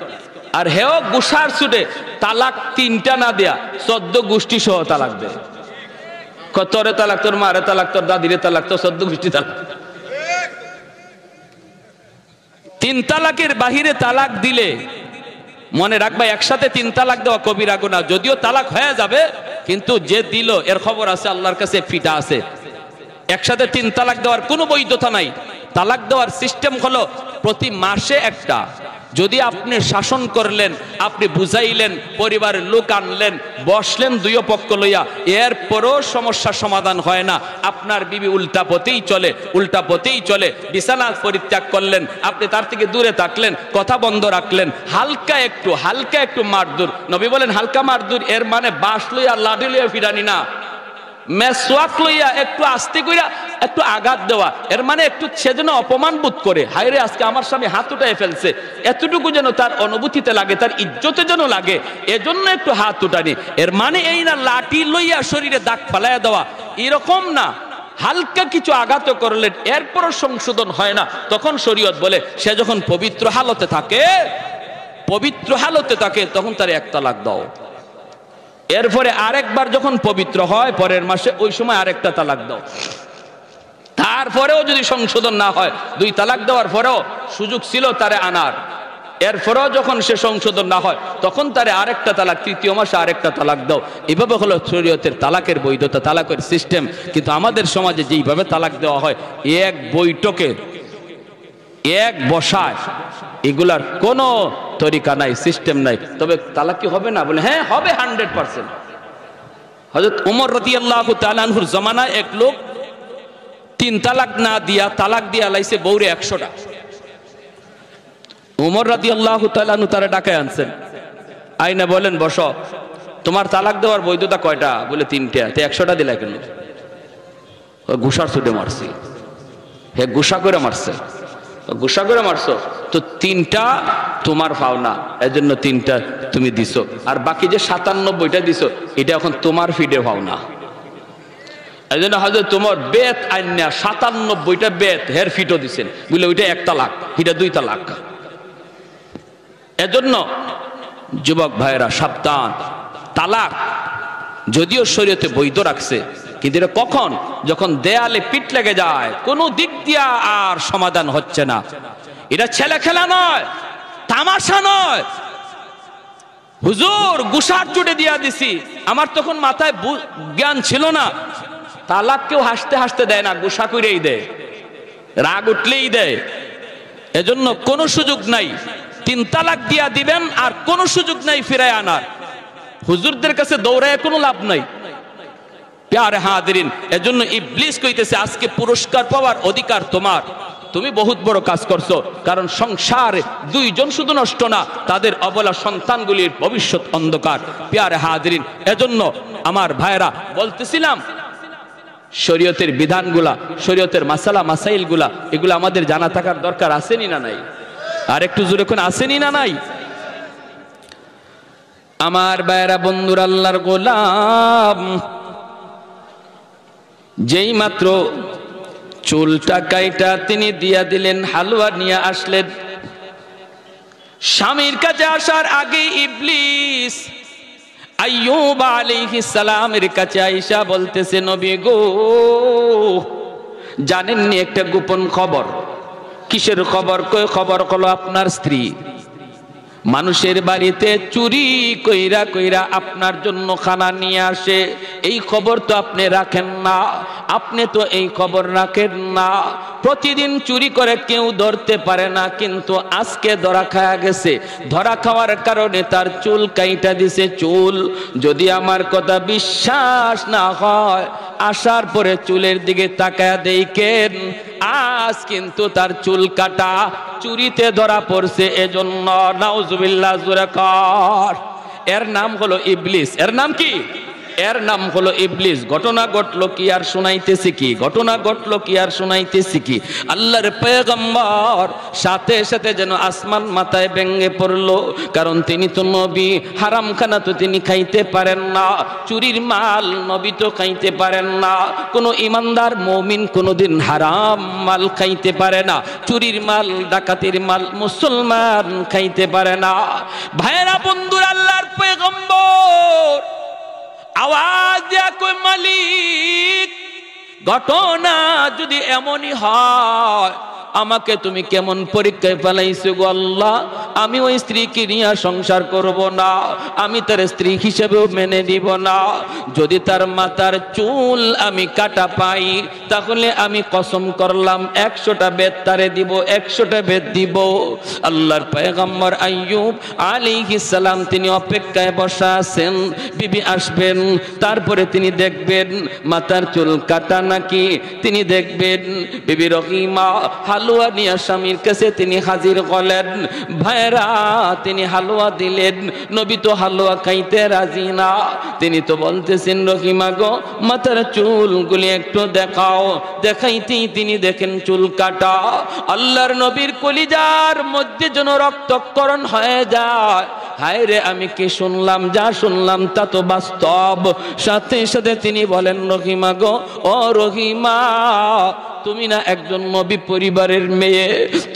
আর হেও গুসার ছুটে তালাক 3টা না দেয়া 14 গোষ্ঠী সহ তালাক দেয়। তোরে তালাক, তোর মারে তালাক, তোর দাদিরে তালাক, তোর 14 গোষ্ঠী তালাক। 3 তালাকের বাহিরে তালাক দিলে মনে রাখবা একসাথে 3 তালাক দেওয়া কবিরা গুনাহ। যদিও তালাক হয়ে যাবে, কিন্তু যে দিল এর খবর আছে আল্লাহর কাছে, ফিটা আছে। একসাথে 3 তালাক দেওয়ার কোনো বৈধতা নাই। তালাক দেওয়ার সিস্টেম হলো প্রতি মাসে একটা। যদি আপনি শাসন করলেন, আপনি বুঝাইলেন, পরিবারের লোক আনলেন, বসলেন 2 পক্ষ লইয়া, এরপরও সমস্যার সমাধান হয় না, আপনার বিবি উল্টা পথেই চলে, উল্টা পথেই চলে। বিছানা পরিত্যাগ করলেন, আপনি তার থেকে দূরে থাকলেন, কথা বন্ধ রাখলেন, হালকা একটু মারদুর। নবী বলেন হালকা মারদুর এর মানে বাঁশ লইয়া লাঠি লইয়া ফিরানি না, মেসওয়াক লইয়া একটু আস্তে কইরা একটু আঘাত দেওয়া। এর মানে একটু সে যেন অপমান বোধ করে, হায় রে আজকে আমার স্বামী হাত উঠায় ফেলছে, এতটুকু যেন তার অনুভূতিতে লাগে, তার ইজ্জতে যেন লাগে, এজন্য একটু হাত উঠানি। এর মানে এই না লাঠি লইয়া শরীরে দাগ ফালাইয়া দেওয়া, এরকম না। হালকা কিছু আঘাত করলেন, এরপরও সংশোধন হয় না, তখন শরীয়ত বলে সে যখন পবিত্র হালতে থাকে তখন তার এক তালাক দাও। এরপরে আরেকবার যখন পবিত্র হয় পরের মাসে, ওই সময় আরেকটা তালাক দাও। তারপরেও যদি সংশোধন না হয়, 2 তালাক দেওয়ার পরেও সুযোগ ছিল তারে আনার, এরপরেও যখন সে সংশোধন না হয় তখন তারে আরেকটা তালাক, 3য় মাসে আরেকটা তালাক দাও। এভাবে হলো শরীয়তের তালাকের বৈধতা, তালাকের সিস্টেম। কিন্তু আমাদের সমাজে যেইভাবে তালাক দেওয়া হয়, এক বৈঠকে এক বসায়, এগুলার কোনো তরিকা নাই, সিস্টেম নাই। তবে তালাক কি হবে না? বলে হ্যাঁ হবে, 100%। হযরত ওমর রাদিয়াল্লাহু তাআলা আনহুর জামানায় এক লোক 3 তালাক না দিয়া তালাক দিয়া লাইছে বউরে 100টা। ওমর রাদিয়াল্লাহু তাআলা আনহু তারে ডাকায় আনছেন, আইনা বলেন বসো, তোমার তালাক দেওয়ার বৈধতা কয়টা? বলে 3টা। তে 100টা দিলা কেন? গুসার ছুটে মারছি। হে গুসা করে মারছে, গুসা করে মারছো তো 3টা তোমার পাওনা, এজন্য 3টা তুমি দিছো, আর বাকি যে 97টা দিছো এটা এখন তোমার ফিডে পাওনা। এজন্য হযরত তোমার বেত আইনা 97টা বেত হের ফিটও দিছেন, বলে ওইটা 1 তালাক, এটা 2 তালাক। এজন্য যুবক ভাইরা সাবধান, তালাক যদিও শরীয়তে বৈধ রাখছে, কিন্তু এটা কখন? যখন দেয়ালে পিঠ লেগে যায়, কোনো দিক দিয়া আর সমাধান হচ্ছে না। এটা ছেলে খেলা নয়, তামাশা নয়। হুজুর গুসার চুটে দিয়া দিছি, আমার তখন মাথায় জ্ঞান ছিল না। তালাক কেউ হাসতে হাসতে দেয় না, গুসা করেই দেয়, রাগ উঠলেই দেয়। এজন্য কোনো সুযোগ নাই, 3 তালাক দিয়া দিবেন আর কোনো সুযোগ নাই ফিরায় আনার। হুজুরদের কাছে দৌড়ায় কোনো লাভ নাই। প্যারে হাজিরিন, এজন্য ইবলিস কইতেছে আজকে পুরস্কার পাওয়ার অধিকার তোমার, তুমি বহুত বড় কাজ করছো। কারণ সংসারে 2 জন শুধু নষ্ট না, তাদের অবলা সন্তানগুলির ভবিষ্যৎ অন্ধকার। প্যারে হাজিরিন, এজন্য আমার ভাইরা বলতেছিলাম, শরীয়তের বিধানগুলা, শরীয়তের মাসালা মাসাইলগুলা, এগুলো আমাদের জানা থাকার দরকার আসেনি না নাই? আর একটু জোরে কোন আসেনি না নাই? আমার ভাইরা বন্ধুর, আল্লাহর গোলাম যেই মাত্র চুলটা কাইটা তিনি দিয়া দিলেন, হালুয়া নিয়ে আসলেন। স্বামীর কাছে আসার আগে ইবলিস আইয়ুব আলাইহিস সালামের কাছে আয়েশা বলতেছে, নবী গো, জানেননি একটা গোপন খবর? কিসের খবর? কই খবর হলো আপনার স্ত্রী মানুষের বাড়িতে চুরি কইরা কইরা আপনার জন্য খানা নিয়ে আসে। এই খবর তো আপনি রাখেন না, আপনি তো এই খবর রাখেন না। প্রতিদিন চুরি করে কেউ ধরতে পারে না, কিন্তু আজকে ধরা খাওয়া গেছে। ধরা খাওয়ার কারণে তার চুল কাইটা দিছে। চুল যদি আমার কথা বিশ্বাস না হয়, আসার পরে চুলের দিকে তাকায়া দেখেন, আজ কিন্তু তার চুল কাটা চুরিতে ধরা পড়ছে। এজন্য নাউজুবিল্লাহ জোরে কর। এর নাম হলো ইবলিস। এর নাম কি? এর নাম হলো ইবলিস। ঘটনা ঘটলো কি আর শুনাইতেছি কি? ঘটনা ঘটলো কি আর শুনাইতেছি কি? আল্লাহর পয়গম্বর সাথে সাথে যেন আসমান মাথায় ভেঙে পড়লো, কারণ তিনি তো নবী। হারাম খানা তো তিনি খাইতে পারেন না, চুরির মাল নবী তো খাইতে পারেন না। কোনো ইমানদার মুমিন কোনোদিন হারাম মাল খাইতে পারে না, চুরির মাল, ডাকাতির মাল মুসলমান খাইতে পারে না। ভাইরা বন্ধুরা, আল্লাহর পয়গম্বর আওয়াজ দিয়া কই, মালিক, ঘটনা যদি এমনই হয়, আমাকে তুমি কেমন পরীক্ষায় ফেলাইছো গো আল্লাহ? আমি ওই স্ত্রীকে নিয়ে সংসার করব না, আমি তার স্ত্রী হিসেবেও মেনে নিব না। যদি তার মাথার চুল আমি কাটা পাই, তাহলে আমি কসম করলাম 100টা বেত তারে দিব, 100টা বেত দিব। আল্লাহর পয়গম্বর আইয়ুব আলাইহিস সালাম তিনি অপেক্ষায় বসা আছেন, বিবি আসবেন, তারপরে তিনি দেখবেন মাথার চুল কাটা নাকি। তিনি দেখবেন বিবি রহিমা হালুয়া নিয়ে স্বামীর কাছে তিনি হাজির হলেন। ভাইরা তিনি হালুয়া দিলেন, নবী তো হালুয়া খাইতে রাজি না। তিনি তো বলতেছেন রহিমা গো মাথার চুলগুলি একটু দেখাও। দেখাইতেই তিনি দেখেন চুল কাটা। আল্লাহর নবীর কলিজার মধ্যে যেন রক্তক্ষরণ হয়ে যায়। হায় রে আমি কি শুনলাম, যা শুনলাম তা তো বাস্তব। সাথে সাথে তিনি বলেন রহিমা গো, ও রহিমা তুমি না একজন নবী পরিবারের মেয়ে,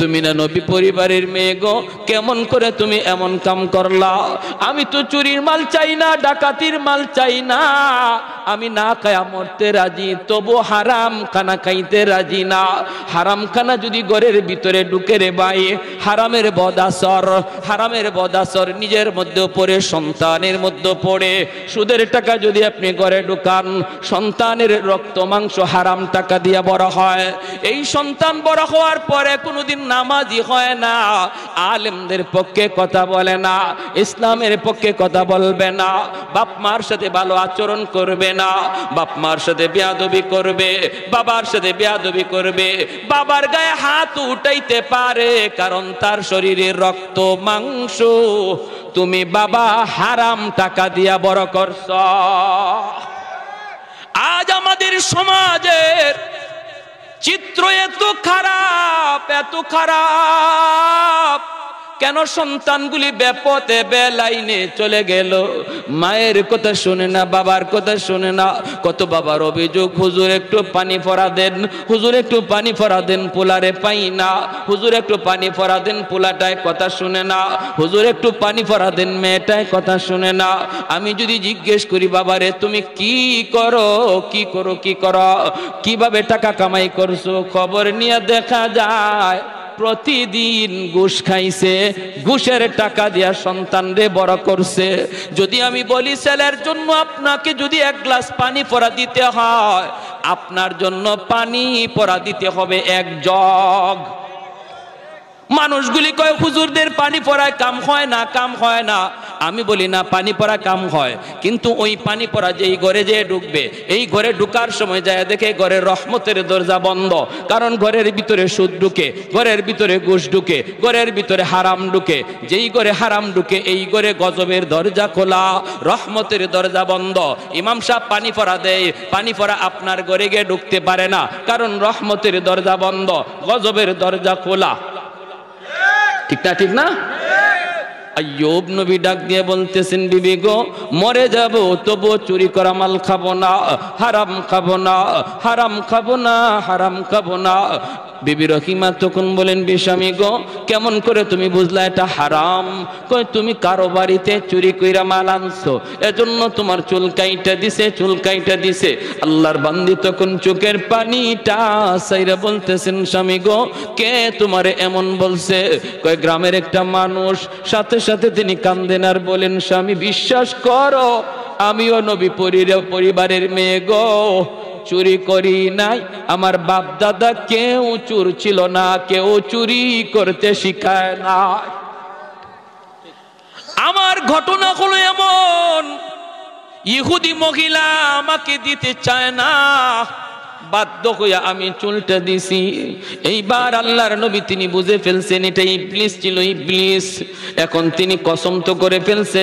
তুমি না নবী পরিবারের মেয়ে গো, কেমন করে তুমি এমন কাম করলা? আমি তো চুরির মাল চাই না, ডাকাতির মাল চাই না, আমি না খায়া মরতে রাজি, তবু হারাম খানা খাইতে রাজি না। হারাম খানা যদি ঘরের ভিতরে ঢুকে রে ভাই, হারামের বদাসর, হারামের বদাসর নিজের মধ্যে পড়ে, সন্তানের মধ্যে পড়ে। সুদের টাকা যদি আপনি ঘরে ঢুকান, সন্তানের রক্ত মাংস হারাম টাকা দিয়ে বড় হয়। এই সন্তান বড় হওয়ার পরে কোনোদিন নামাজি হয় না, আলেমদের পক্ষে কথা বলে না, ইসলামের পক্ষে কথা বলবে না, বাপ মার সাথে ভালো আচরণ করবে না, বাপ মার সাথে বেয়াদবি করবে, বাবার সাথে বেয়াদবি করবে, বাবার গায়ে হাত উঠাইতে পারে, কারণ তার শরীরে রক্ত মাংস তুমি বাবা হারাম টাকা দিয়া বড় করছ। আজ আমাদের সমাজের চিত্র এত খারাপ, এত খারাপ। কেন সন্তানগুলি বেপথে বেলাইনে চলে গেল? মায়ের কথা শুনে না, বাবার কথা শুনে না। কত বাবার অভিযোগ, হুজুর একটু পানি ফোড়া দেন, হুজুর একটু পানি ফোড়া দেন, পোলারে পাই না, হুজুর একটু পানি ফোড়া দেন, পোলাটায় কথা শুনে না, হুজুর একটু পানি ফোড়া দেন, মেয়েটায় কথা শুনে না। আমি যদি জিজ্ঞেস করি বাবারে তুমি কি করো, কি করো, কি করো, কিভাবে টাকা কামাই করছো, খবর নিয়ে দেখা যায় প্রতিদিন ঘুষ খাইছে, ঘুষের টাকা দিয়া সন্তানরে বড় করছে। যদি আমি বলি ছেলের জন্য আপনাকে যদি এক গ্লাস পানি পড়া দিতে হয়, আপনার জন্য পানি পড়া দিতে হবে এক জগ। মানুষগুলি কয় হুজুরদের পানি পড়ায় কাম হয় না, কাম হয় না। আমি বলি না, পানি পড়া কাম হয়, কিন্তু ওই পানি পড়া যেই ঘরে যেয়ে ঢুকবে, এই ঘরে ঢুকার সময় যায় দেখে ঘরের রহমতের দরজা বন্ধ, কারণ ঘরের ভিতরে সুদ ঢুকে, ঘরের ভিতরে ঘুষ ঢুকে, ঘরের ভিতরে হারাম ঢুকে। যেই ঘরে হারাম ঢুকে এই ঘরে গজবের দরজা খোলা, রহমতের দরজা বন্ধ। ইমাম সাহেব পানি পড়া দেয়, পানি পড়া আপনার ঘরে গিয়ে ঢুকতে পারে না, কারণ রহমতের দরজা বন্ধ, গজবের দরজা খোলা। ঠিক না, ঠিক না? আইয়ুব নবী ডাক দিয়ে বলতেছেন বিবি গো মরে যাব তবু চুরি করা মাল খাবো না, হারাম খাবো না, হারাম খাবো না, হারাম খাবো না। বিবি রহিমা তখন বলেন স্বামী গো কেমন করে তুমি বুঝলা এটা হারাম? কই তুমি কারো বাড়িতে চুরি কইরা মাল আনছো, এজন্য তোমার চুল কাইটা দিছে, চুল কাইটা দিছে। আল্লাহর বান্দি তখন চোখের পানিটা সাইরা বলতেছেন স্বামী গো কে তোমারে এমন বলছে? কই গ্রামের একটা মানুষ। সাথে সাথে তিনি কান্দেন আর বলেন স্বামী বিশ্বাস করো আমিও নবী পরিবারের মেয়ে গো, চুরি করি নাই, আমার বাপ দাদা কেউ চোর ছিল না, কেউ চুরি করতে শিখায় না। আমার ঘটনা হলো এমন, ইহুদি মহিলা আমাকে দিতে চায় না, বাধ্য হইয়া আমি চুলটা দিছি। এইবার আল্লাহর নবী তিনি বুঝে ফেলছেন এটা ইবলিস ছিল, ইবলিস। এখন তিনি কসম তো করে ফেলছেন